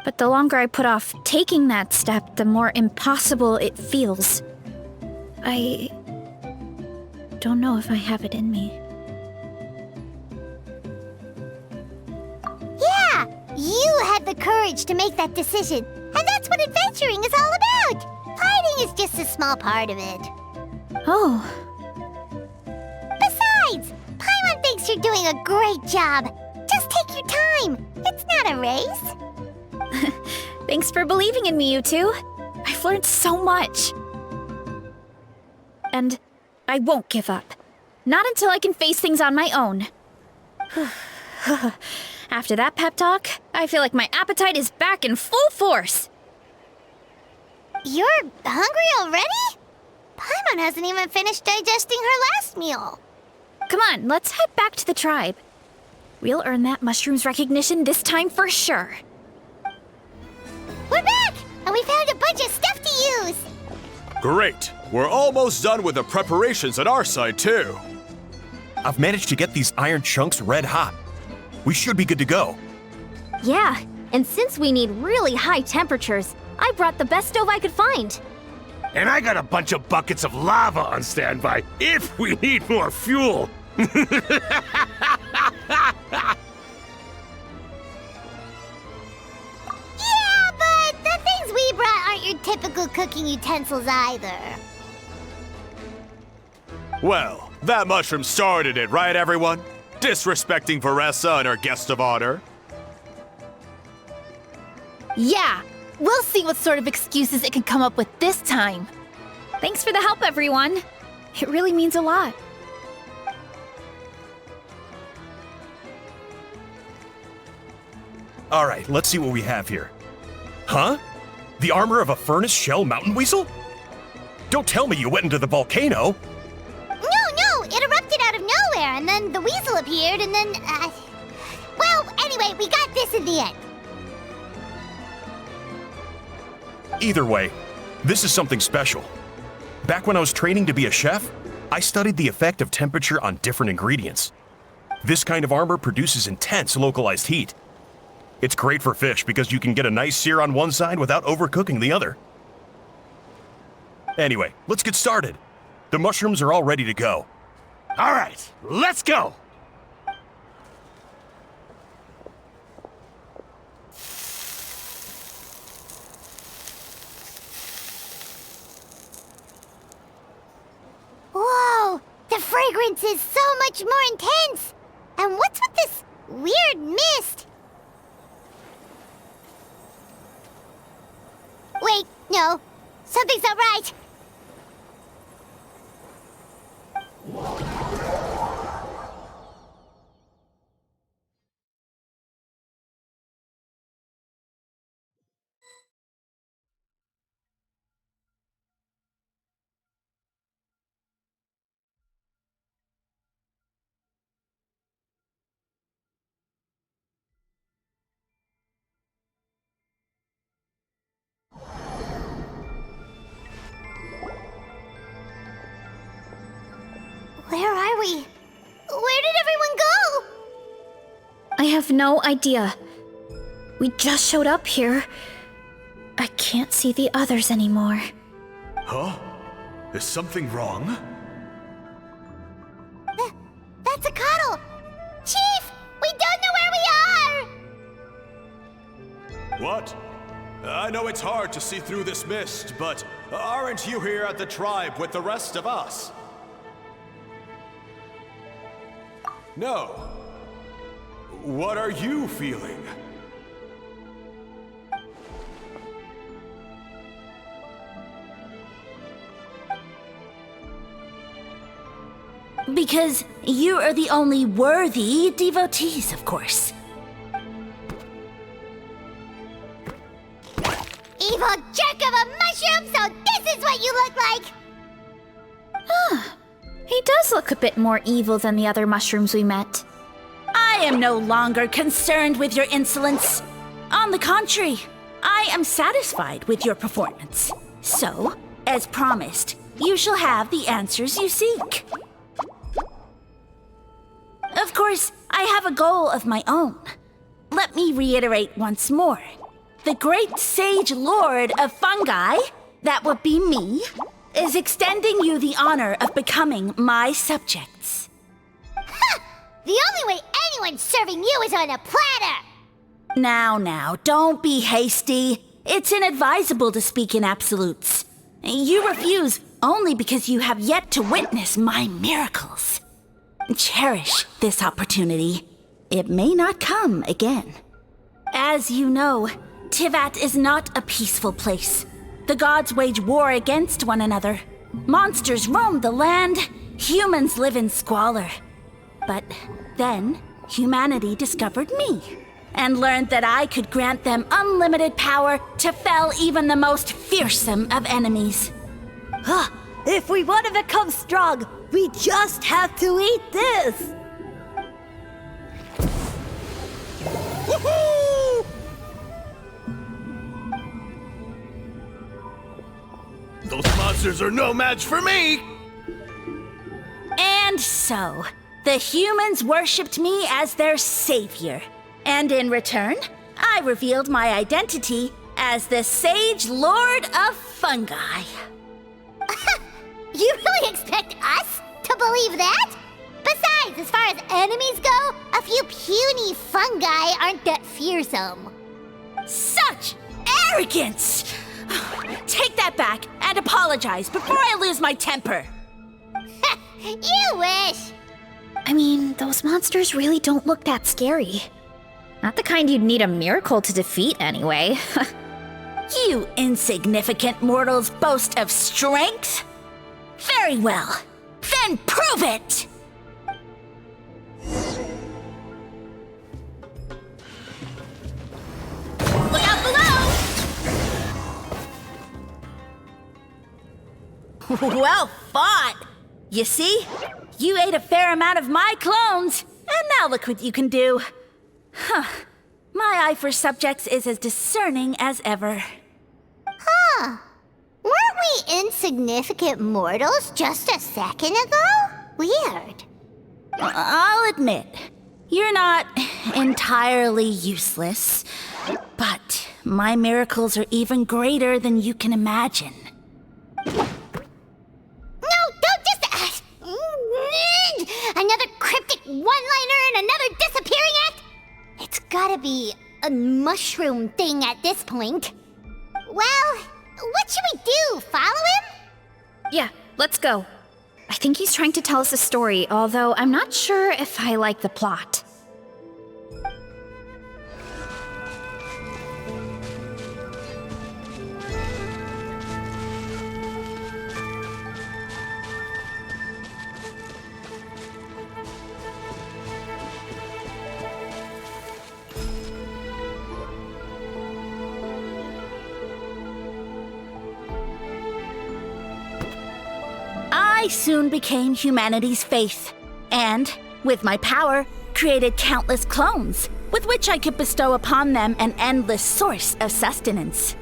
But the longer I put off taking that step, the more impossible it feels. I don't know if I have it in me. Yeah, you had the courage to make that decision. And that's what adventuring is all about. Fighting is just a small part of it. Oh, Besides, Paimon thinks you're doing a great job. Just take your time. It's not a race. thanks for believing in me, you two. I've learned so much. And I won't give up. Not until I can face things on my own. After that pep talk, I feel like my appetite is back in full force. You're hungry already? Paimon hasn't even finished digesting her last meal. Come on, let's head back to the tribe. We'll earn that mushroom's recognition this time for sure. We're back! And we found a bunch of stuff to use! Great! We're almost done with the preparations at our side, too. I've managed to get these iron chunks red hot. We should be good to go. Yeah, and since we need really high temperatures, I brought the best stove I could find. And I got a bunch of buckets of lava on standby if we need more fuel. Yeah, but the things we brought aren't your typical cooking utensils either. Well, that mushroom started it, right, everyone? Disrespecting Varessa and her guest of honor. Yeah, we'll see what sort of excuses it can come up with this time. Thanks for the help, everyone. It really means a lot. All right, let's see what we have here. Huh? The armor of a furnace shell mountain weasel? Don't tell me you went into the volcano. No, it erupted out of nowhere, and then the weasel appeared, and then, well, anyway, we got this in the end. Either way, this is something special. Back when I was training to be a chef, I studied the effect of temperature on different ingredients. This kind of armor produces intense localized heat. It's great for fish because you can get a nice sear on one side without overcooking the other. Anyway, let's get started. The mushrooms are all ready to go. All right, let's go. Whoa, the fragrance is so much more intense. And what's with this weird mist? Wait, no, something's not right. Where are we? Where did everyone go? I have no idea. We just showed up here. I can't see the others anymore. Huh? Is something wrong? That's a cuddle! Chief, we don't know where we are! What? I know it's hard to see through this mist, but aren't you here at the tribe with the rest of us? No. What are you feeling? Because you are the only worthy devotees, of course. Evil jerk of a mushroom, so this is what you look like! He does look a bit more evil than the other mushrooms we met. I am no longer concerned with your insolence. On the contrary, I am satisfied with your performance. So, as promised, you shall have the answers you seek. Of course, I have a goal of my own. Let me reiterate once more. the great sage lord of fungi, that would be me, is extending you the honor of becoming my subjects. The only way anyone's serving you is on a platter! Now, don't be hasty. It's inadvisable to speak in absolutes. You refuse only because you have yet to witness my miracles. Cherish this opportunity. It may not come again. As you know, Teyvat is not a peaceful place. The gods wage war against one another. Monsters roam the land. Humans live in squalor. But then, humanity discovered me and learned that I could grant them unlimited power to fell even the most fearsome of enemies. If we want to become strong, we just have to eat this! Woohoo! Those monsters are no match for me! And so, the humans worshipped me as their savior. And in return, I revealed my identity as the Sage Lord of Fungi. You really expect us to believe that? Besides, as far as enemies go, a few puny fungi aren't that fearsome. Such arrogance! Take that back and apologize before I lose my temper. You wish! I mean, those monsters really don't look that scary. Not the kind you'd need a miracle to defeat, anyway. You insignificant mortals boast of strength? Very well. Then prove it! Look out below! Well fought! You see? You ate a fair amount of my clones, and now look what you can do. Huh. My eye for subjects is as discerning as ever. Huh. Weren't we insignificant mortals just a second ago? Weird. I'll admit, you're not entirely useless, but my miracles are even greater than you can imagine. No, don't just... another cryptic one-liner and another disappearing act? It's gotta be a mushroom thing at this point. Well, what should we do? Follow him? Yeah, let's go. I think he's trying to tell us a story, although I'm not sure if I like the plot. I soon became humanity's faith, and, with my power, created countless clones, with which I could bestow upon them an endless source of sustenance.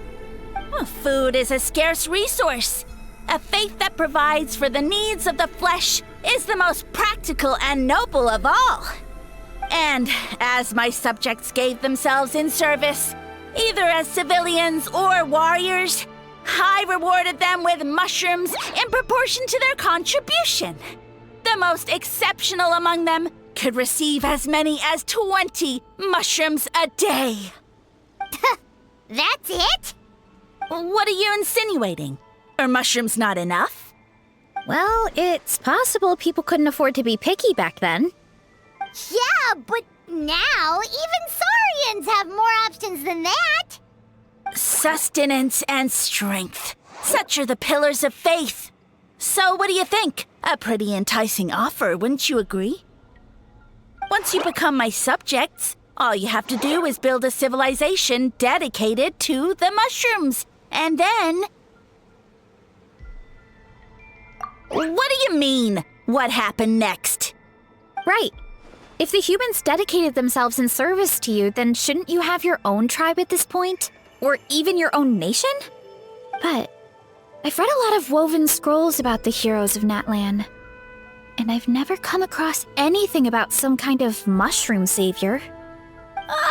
Food is a scarce resource. A faith that provides for the needs of the flesh is the most practical and noble of all. And as my subjects gave themselves in service, either as civilians or warriors, I rewarded them with mushrooms in proportion to their contribution. The most exceptional among them could receive as many as 20 mushrooms a day. That's it? What are you insinuating? Are mushrooms not enough? Well, it's possible people couldn't afford to be picky back then. Yeah, but now even Saurians have more options than that. Sustenance and strength. Such are the pillars of faith. So what do you think? A pretty enticing offer, wouldn't you agree? Once you become my subjects, all you have to do is build a civilization dedicated to the mushrooms. And then... What do you mean, what happened next? Right. If the humans dedicated themselves in service to you, then shouldn't you have your own tribe at this point? Or even your own nation? But I've read a lot of woven scrolls about the heroes of Natlan, and I've never come across anything about some kind of mushroom savior.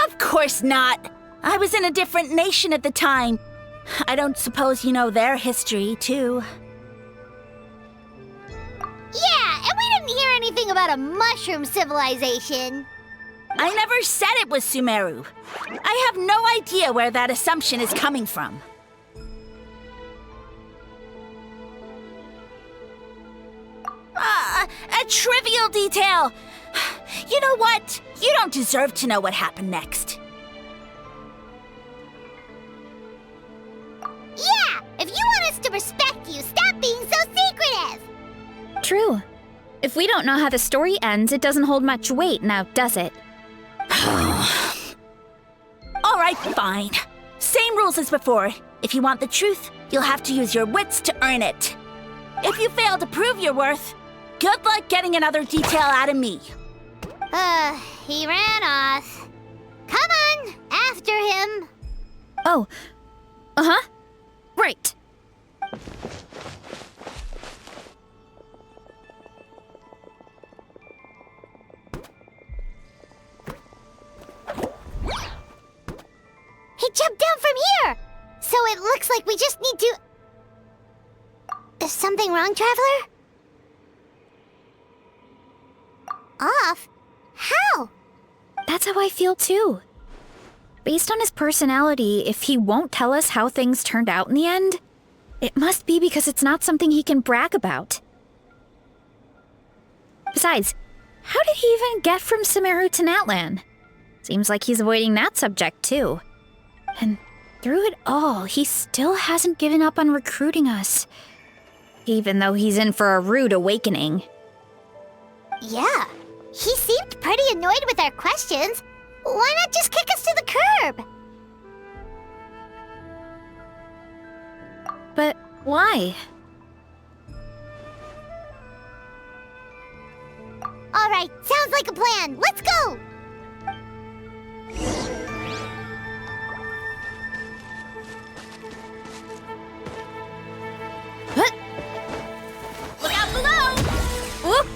Of course not. I was in a different nation at the time. I don't suppose you know their history, too. Yeah, and we didn't hear anything about a mushroom civilization. I never said it was Sumeru. I have no idea where that assumption is coming from. A trivial detail! You know what? You don't deserve to know what happened next. Yeah, if you want us to respect you, stop being so secretive! True. If we don't know how the story ends, it doesn't hold much weight now, does it? Alright, fine. Same rules as before. If you want the truth, you'll have to use your wits to earn it. If you fail to prove your worth, good luck getting another detail out of me. He ran off. Come on, after him. Oh. Uh-huh. Right. He jumped down from here! So it looks like we just need to... Is something wrong, Traveler? Off? How? That's how I feel too. Based on his personality, if he won't tell us how things turned out in the end, it must be because it's not something he can brag about. Besides, how did he even get from Sumeru to Natlan? Seems like he's avoiding that subject too. And through it all, he still hasn't given up on recruiting us. Even though he's in for a rude awakening. Yeah, he seemed pretty annoyed with our questions. Why not just kick us to the curb? But why? All right, sounds like a plan. Let's go! Look out below! Whoop!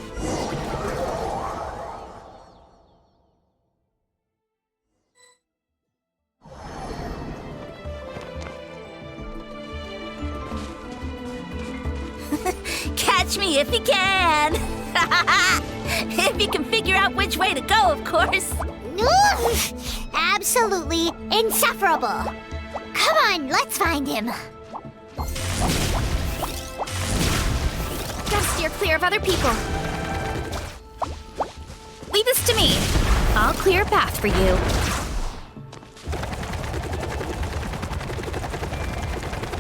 Catch me if you can! If you can figure out which way to go, of course. Oof, absolutely insufferable. Come on, let's find him. Gotta steer clear of other people. Leave this to me. I'll clear a path for you.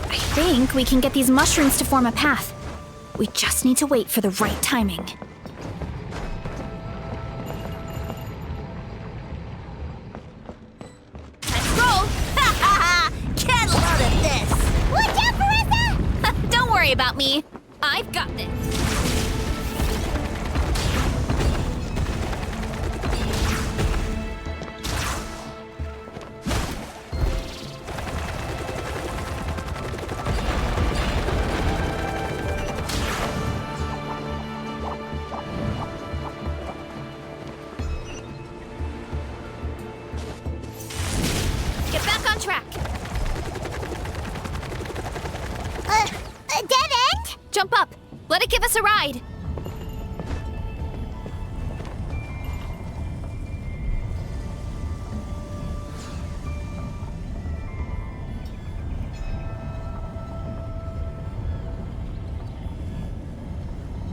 I think we can get these mushrooms to form a path. We just need to wait for the right timing. Let's roll! Get a load of this! Watch out, Marissa! Don't worry about me. I've got this. Get back on track. A dead end? Jump up. Let it give us a ride.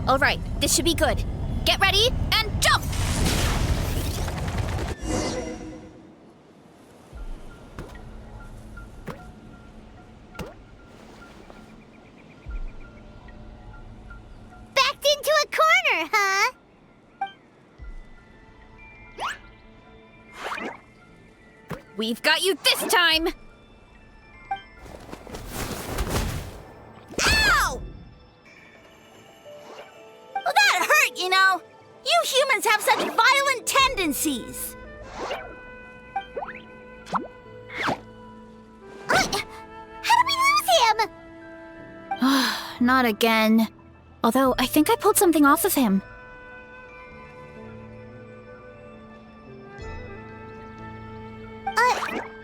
All right, this should be good. Get ready and jump! Backed into a corner, huh? We've got you this time! Ow! Well, that hurt, you know. You humans have such violent tendencies. How did we lose him? Not again. Although, I think I pulled something off of him.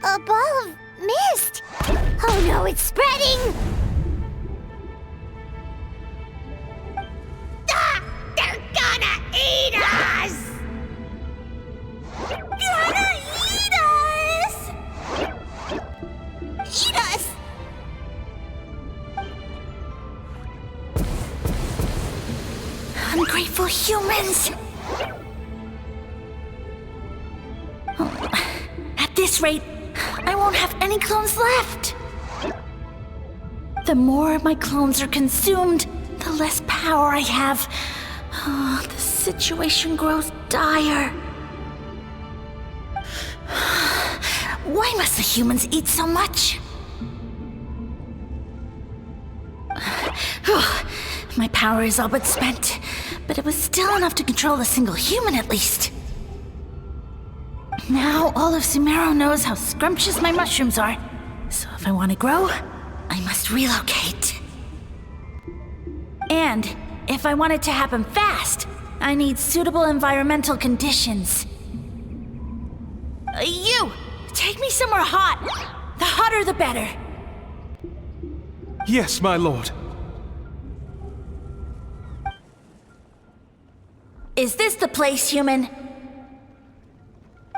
A ball of mist. Oh no, it's spreading! Ah! They're gonna eat us! Gonna eat us! Eat us! Ungrateful humans! At this rate, I won't have any clones left. The more my clones are consumed, the less power I have. Oh, the situation grows dire. Why must the humans eat so much? My power is all but spent, but it was still enough to control a single human at least. Now all of Sumeru knows how scrumptious my mushrooms are, so if I want to grow, I must relocate. And if I want it to happen fast, I need suitable environmental conditions. You! Take me somewhere hot! The hotter the better! Yes, my lord. Is this the place, human?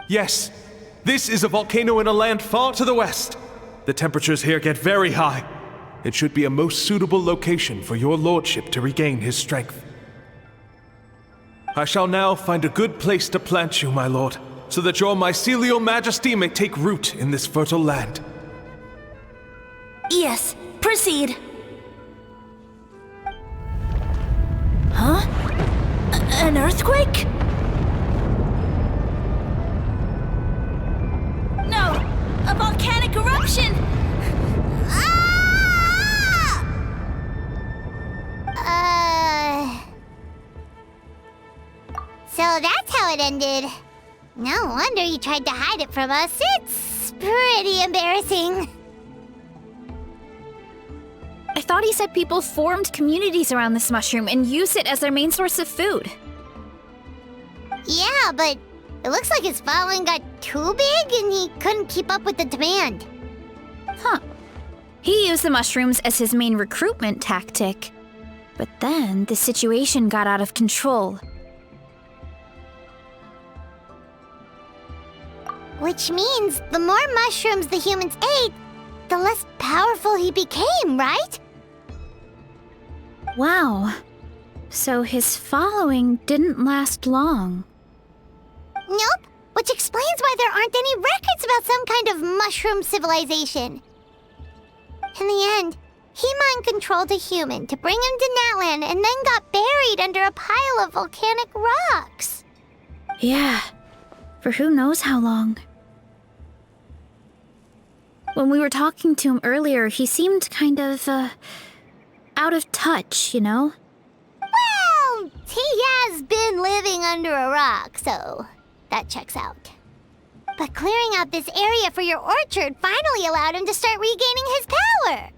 Yes. This is a volcano in a land far to the west. The temperatures here get very high. It should be a most suitable location for your lordship to regain his strength. I shall now find a good place to plant you, my lord, so that your mycelial majesty may take root in this fertile land. Yes, proceed. Huh? An earthquake? No! A volcanic eruption! So that's how it ended. No wonder you tried to hide it from us. It's pretty embarrassing. I thought he said people formed communities around this mushroom and used it as their main source of food. Yeah, but it looks like his following got too big and he couldn't keep up with the demand. Huh. He used the mushrooms as his main recruitment tactic. But then the situation got out of control. Which means the more mushrooms the humans ate, the less powerful he became, right? Wow. So his following didn't last long. Nope, which explains why there aren't any records about some kind of mushroom civilization. In the end, he mind-controlled a human to bring him to Natlan and then got buried under a pile of volcanic rocks. Yeah, for who knows how long. When we were talking to him earlier, he seemed kind of, out of touch, you know? Well, he has been living under a rock, so that checks out. But clearing out this area for your orchard finally allowed him to start regaining his power.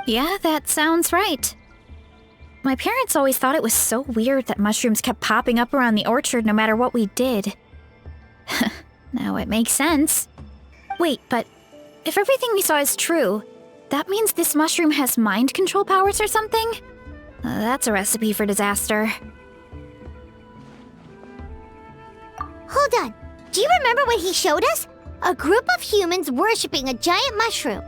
Yeah, that sounds right. My parents always thought it was so weird that mushrooms kept popping up around the orchard no matter what we did. Now it makes sense. Wait, but if everything we saw is true, that means this mushroom has mind control powers or something? That's a recipe for disaster. Hold on. Do you remember what he showed us? A group of humans worshipping a giant mushroom.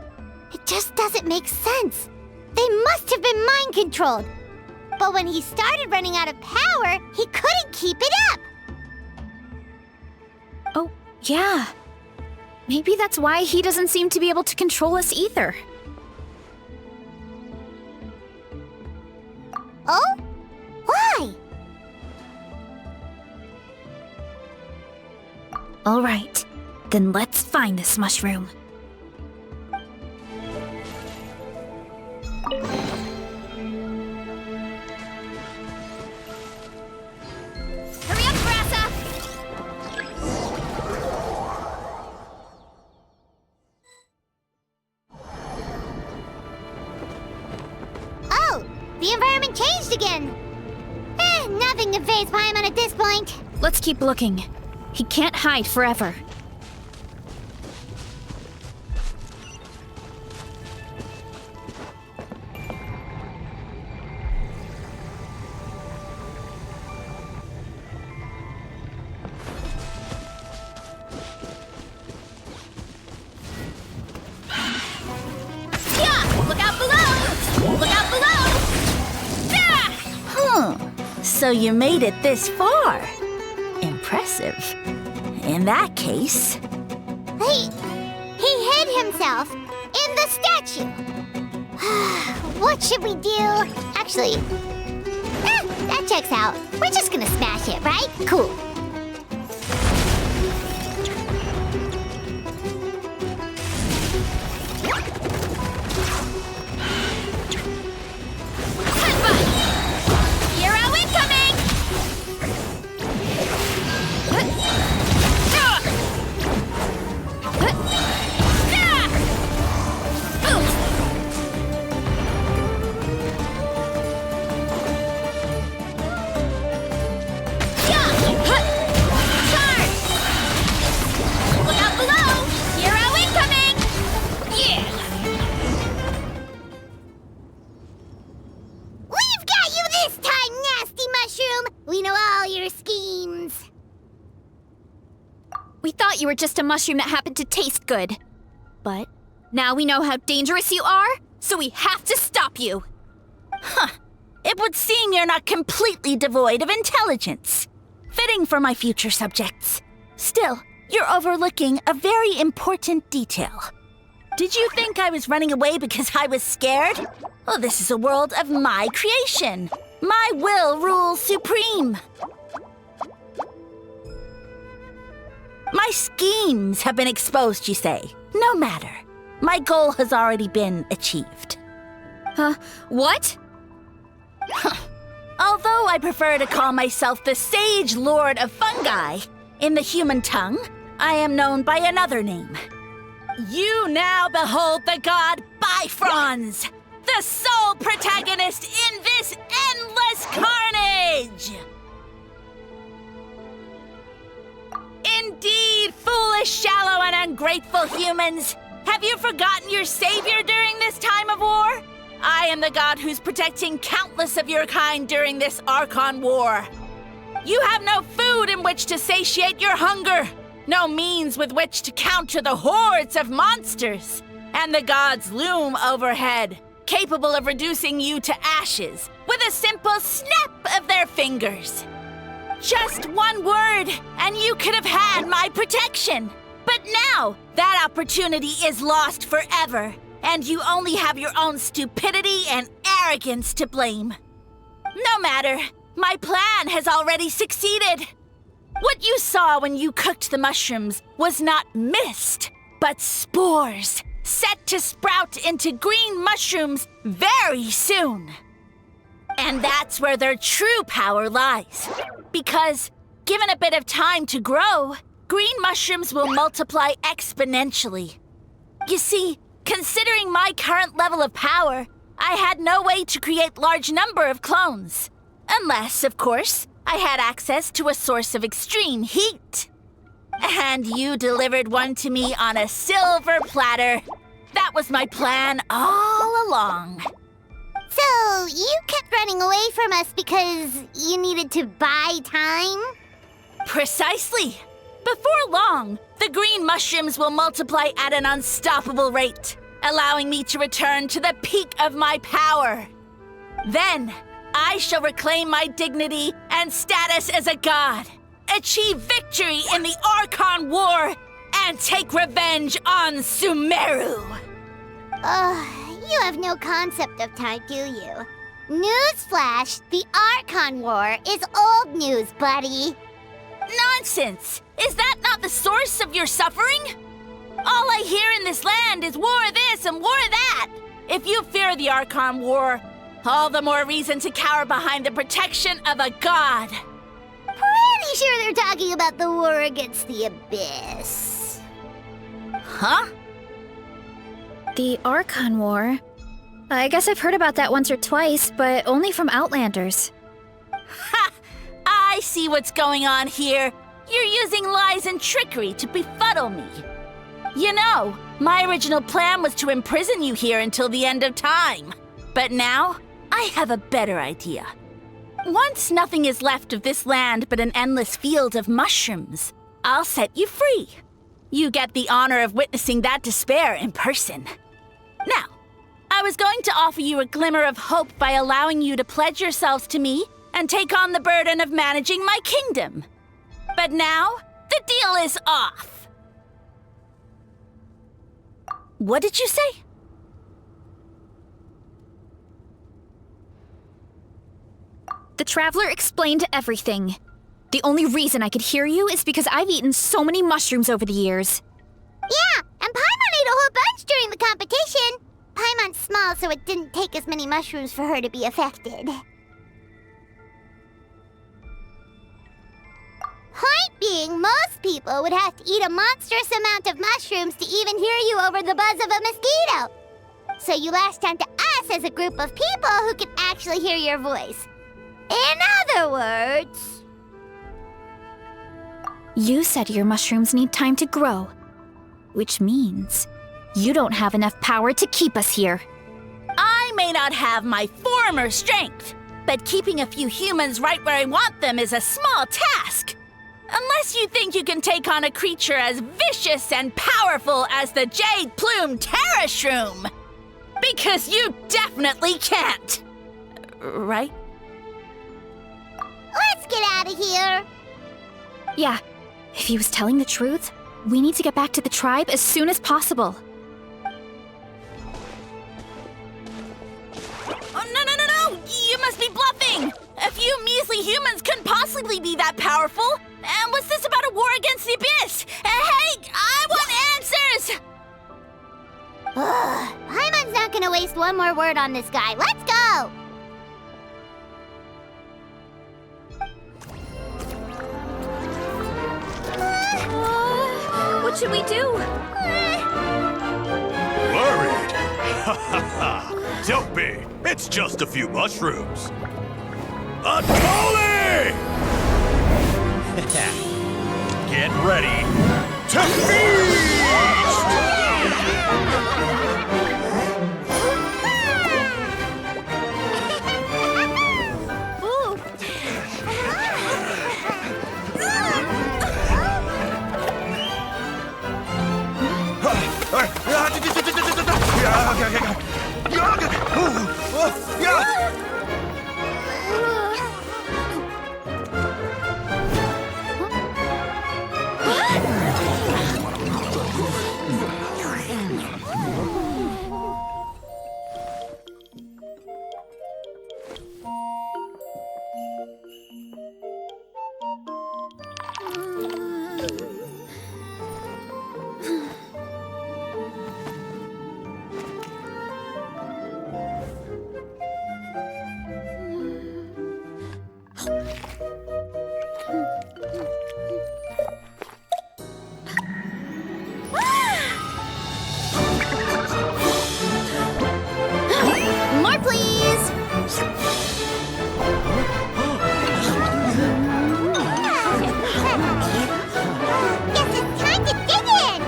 It just doesn't make sense. They must have been mind-controlled. But when he started running out of power, he couldn't keep it up. Oh, yeah. Maybe that's why he doesn't seem to be able to control us either. Oh? Why? All right, then let's find this mushroom. Hurry up, Brassa! Oh, the environment changed again. Nothing to faze Paimon at this point. Let's keep looking. He can't hide forever. So you made it this far. Impressive. In that case... He hid himself in the statue. What should we do? Actually, that checks out. We're just gonna smash it, right? Cool. Hero incoming! Look out below! Hero incoming! Yeah! We've got you this time, nasty mushroom! We know all your schemes. We thought you were just a mushroom that happened to taste good. But now we know how dangerous you are, so we have to stop you. It would seem you're not completely devoid of intelligence. Fitting for my future subjects. Still, you're overlooking a very important detail. Did you think I was running away because I was scared? Well, this is a world of my creation. My will rules supreme. My schemes have been exposed, you say. No matter. My goal has already been achieved. What? Although I prefer to call myself the Sage Lord of Fungi, in the human tongue, I am known by another name. You now behold the god Bifrons, the sole protagonist in this endless carnage! Indeed, foolish, shallow, and ungrateful humans! Have you forgotten your savior during this time of war? I am the god who's protecting countless of your kind during this Archon War. You have no food in which to satiate your hunger, no means with which to counter the hordes of monsters, and the gods loom overhead, capable of reducing you to ashes with a simple snap of their fingers. Just one word, and you could have had my protection. But now, that opportunity is lost forever, and you only have your own stupidity and arrogance to blame. No matter, my plan has already succeeded. What you saw when you cooked the mushrooms was not mist, but spores, set to sprout into green mushrooms very soon. And that's where their true power lies. Because, given a bit of time to grow, green mushrooms will multiply exponentially. You see, considering my current level of power, I had no way to create large number of clones. Unless, of course, I had access to a source of extreme heat. And you delivered one to me on a silver platter. That was my plan all along. So, you kept running away from us because you needed to buy time? Precisely. Before long, the green mushrooms will multiply at an unstoppable rate, allowing me to return to the peak of my power. Then, I shall reclaim my dignity and status as a god, achieve victory in the Archon War, and take revenge on Sumeru. You have no concept of time, do you? Newsflash, the Archon War is old news, buddy. Nonsense! Is that not the source of your suffering? All I hear in this land is war this and war that. If you fear the Archon War, all the more reason to cower behind the protection of a god. Pretty sure they're talking about the war against the Abyss. Huh? The Archon War? I guess I've heard about that once or twice, but only from Outlanders. Ha! I see what's going on here. You're using lies and trickery to befuddle me. You know, my original plan was to imprison you here until the end of time. But now, I have a better idea. Once nothing is left of this land but an endless field of mushrooms, I'll set you free. You get the honor of witnessing that despair in person. Now, I was going to offer you a glimmer of hope by allowing you to pledge yourselves to me and take on the burden of managing my kingdom. But now, the deal is off. What did you say? The Traveler explained everything. The only reason I could hear you is because I've eaten so many mushrooms over the years. Yeah, and Paimon ate a whole bunch during the competition. Paimon's small, so it didn't take as many mushrooms for her to be affected. Point being, most people would have to eat a monstrous amount of mushrooms to even hear you over the buzz of a mosquito. So you latched onto us as a group of people who can actually hear your voice. In other words... You said your mushrooms need time to grow, which means you don't have enough power to keep us here. I may not have my former strength, but keeping a few humans right where I want them is a small task. Unless you think you can take on a creature as vicious and powerful as the Jade Plume Terrashroom. Because you definitely can't. Right? Let's get out of here! Yeah, if he was telling the truth, we need to get back to the tribe as soon as possible. Oh, no! You must be bluffing! A few measly humans couldn't possibly be that powerful! And what's this about a war against the Abyss? Hey, I want answers! Paimon's not gonna waste one more word on this guy. Let's go! What should we do? Worried? Ha ha ha! Don't be! It's just a few mushrooms. Unholy! Get ready to feast! More, please! Guess it's time to dig in!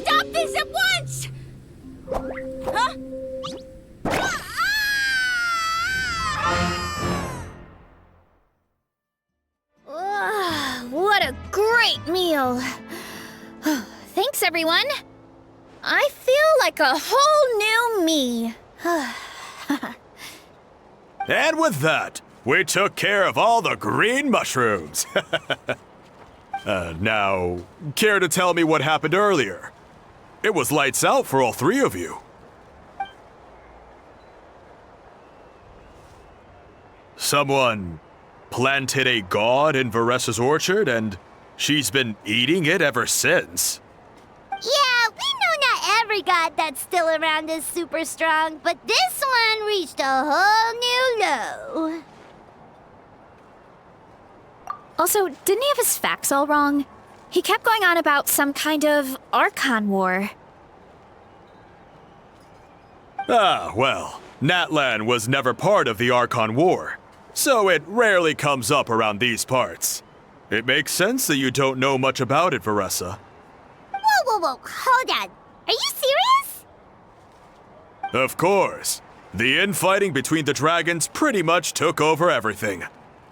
Stop this at once! Huh? What a great meal! Thanks, everyone! I feel like a whole new me. And with that, we took care of all the green mushrooms. Now, care to tell me what happened earlier? It was lights out for all three of you. Someone planted a god in Varessa's orchard, and she's been eating it ever since. Yeah, we know not every god that's still around is super strong, but this one reached a whole new low. Also, didn't he have his facts all wrong? He kept going on about some kind of Archon war. Ah, well, Natlan was never part of the Archon War, so it rarely comes up around these parts. It makes sense that you don't know much about it, Varessa. Whoa, hold on. Are you serious? Of course. The infighting between the dragons pretty much took over everything.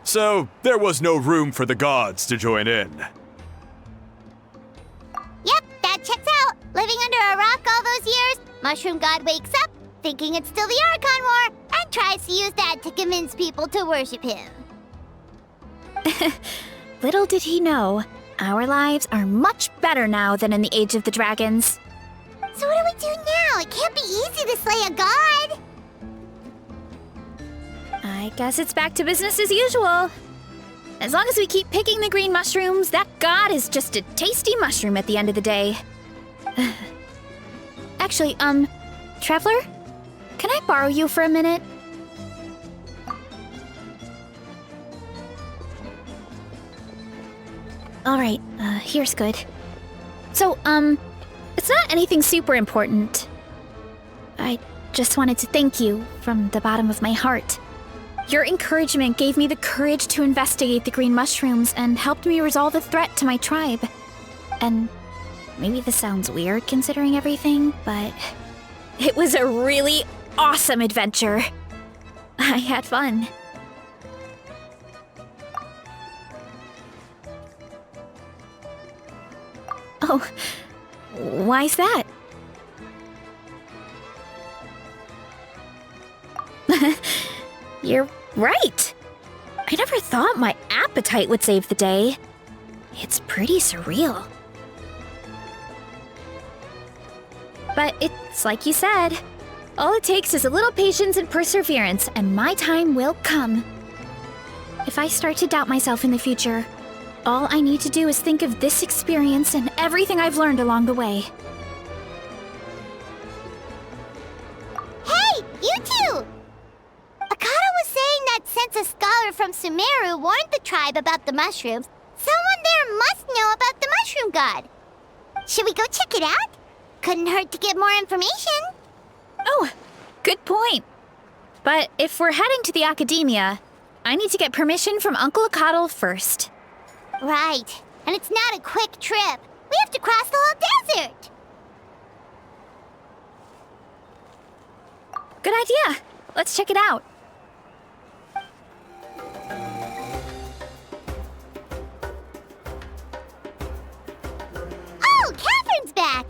So there was no room for the gods to join in. Yep, that checks out. Living under a rock all those years, Mushroom God wakes up, thinking it's still the Archon War, and tries to use that to convince people to worship him. Little did he know, our lives are much better now than in the Age of the Dragons. So what do we do now? It can't be easy to slay a god. I guess it's back to business as usual. As long as we keep picking the green mushrooms, that god is just a tasty mushroom at the end of the day. Actually, Traveler? Can I borrow you for a minute? Alright, here's good. So, it's not anything super important. I just wanted to thank you from the bottom of my heart. Your encouragement gave me the courage to investigate the green mushrooms and helped me resolve the threat to my tribe. And maybe this sounds weird considering everything, but it was a really awesome adventure. I had fun. Oh, why's that? You're right. I never thought my appetite would save the day. It's pretty surreal. But it's like you said. All it takes is a little patience and perseverance, and my time will come. If I start to doubt myself in the future, all I need to do is think of this experience and everything I've learned along the way. Hey, you two! Akata was saying that since a scholar from Sumeru warned the tribe about the mushrooms, someone there must know about the mushroom god. Should we go check it out? Couldn't hurt to get more information. Oh, good point. But if we're heading to the academia, I need to get permission from Uncle Akatl first. Right. And it's not a quick trip. We have to cross the whole desert. Good idea. Let's check it out. Oh, Catherine's back!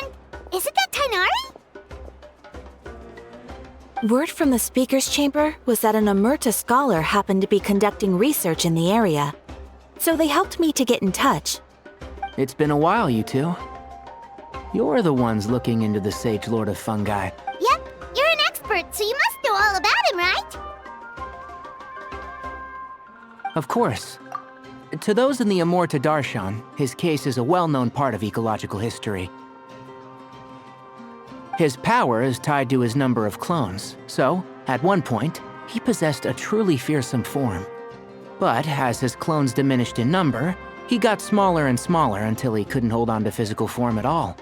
And isn't that Tainari? Word from the speaker's chamber was that an Emerta scholar happened to be conducting research in the area. So they helped me to get in touch. It's been a while, you two. You're the ones looking into the Sage Lord of Fungi. Yep, you're an expert, so you must know all about him, right? Of course. To those in the Amorta Darshan, his case is a well-known part of ecological history. His power is tied to his number of clones, so, at one point, he possessed a truly fearsome form. But as his clones diminished in number, he got smaller and smaller until he couldn't hold on to physical form at all.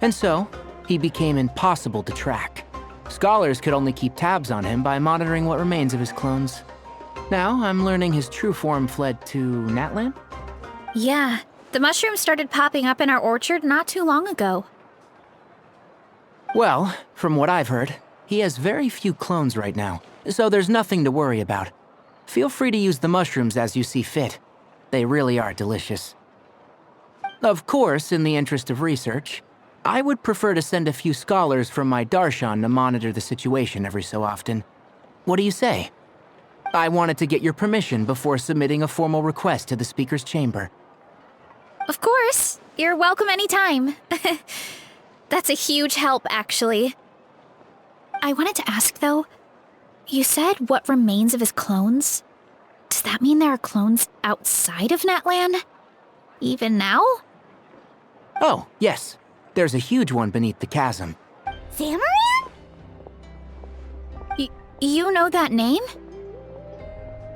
And so, he became impossible to track. Scholars could only keep tabs on him by monitoring what remains of his clones. Now, I'm learning his true form fled to Natlan? Yeah, the mushrooms started popping up in our orchard not too long ago. Well, from what I've heard, he has very few clones right now, so there's nothing to worry about. Feel free to use the mushrooms as you see fit. They really are delicious. Of course, in the interest of research, I would prefer to send a few scholars from my Darshan to monitor the situation every so often. What do you say? I wanted to get your permission before submitting a formal request to the Speaker's Chamber. Of course. You're welcome anytime. That's a huge help, actually. I wanted to ask, though, you said what remains of his clones? Does that mean there are clones outside of Natlan? Even now? Oh, yes. There's a huge one beneath the chasm. Zamaran? You know that name?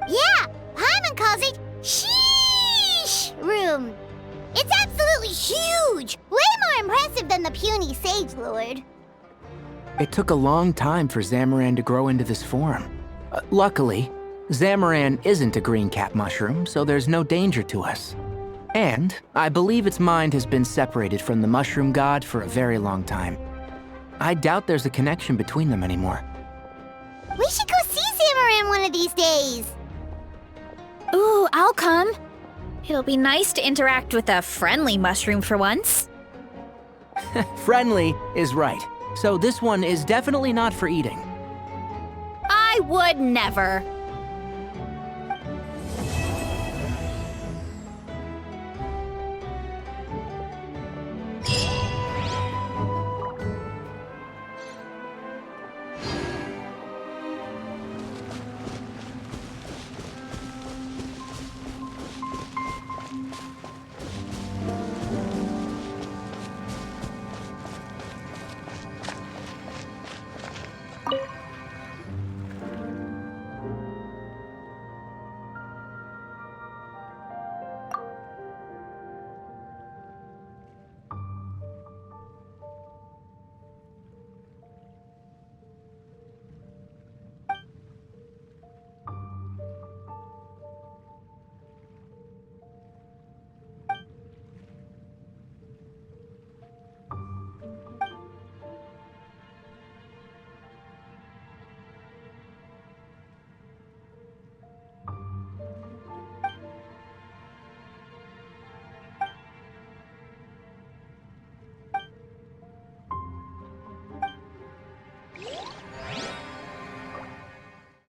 Yeah, Paimon calls it Sheesh Room. It's absolutely huge! Way more impressive than the puny Sage Lord. It took a long time for Zamaran to grow into this form. Luckily, Zamaran isn't a green cap mushroom, so there's no danger to us. And I believe its mind has been separated from the mushroom god for a very long time. I doubt there's a connection between them anymore. We should go see in one of these days. Ooh, I'll come. It'll be nice to interact with a friendly mushroom for once. Friendly is right. So this one is definitely not for eating. I would never.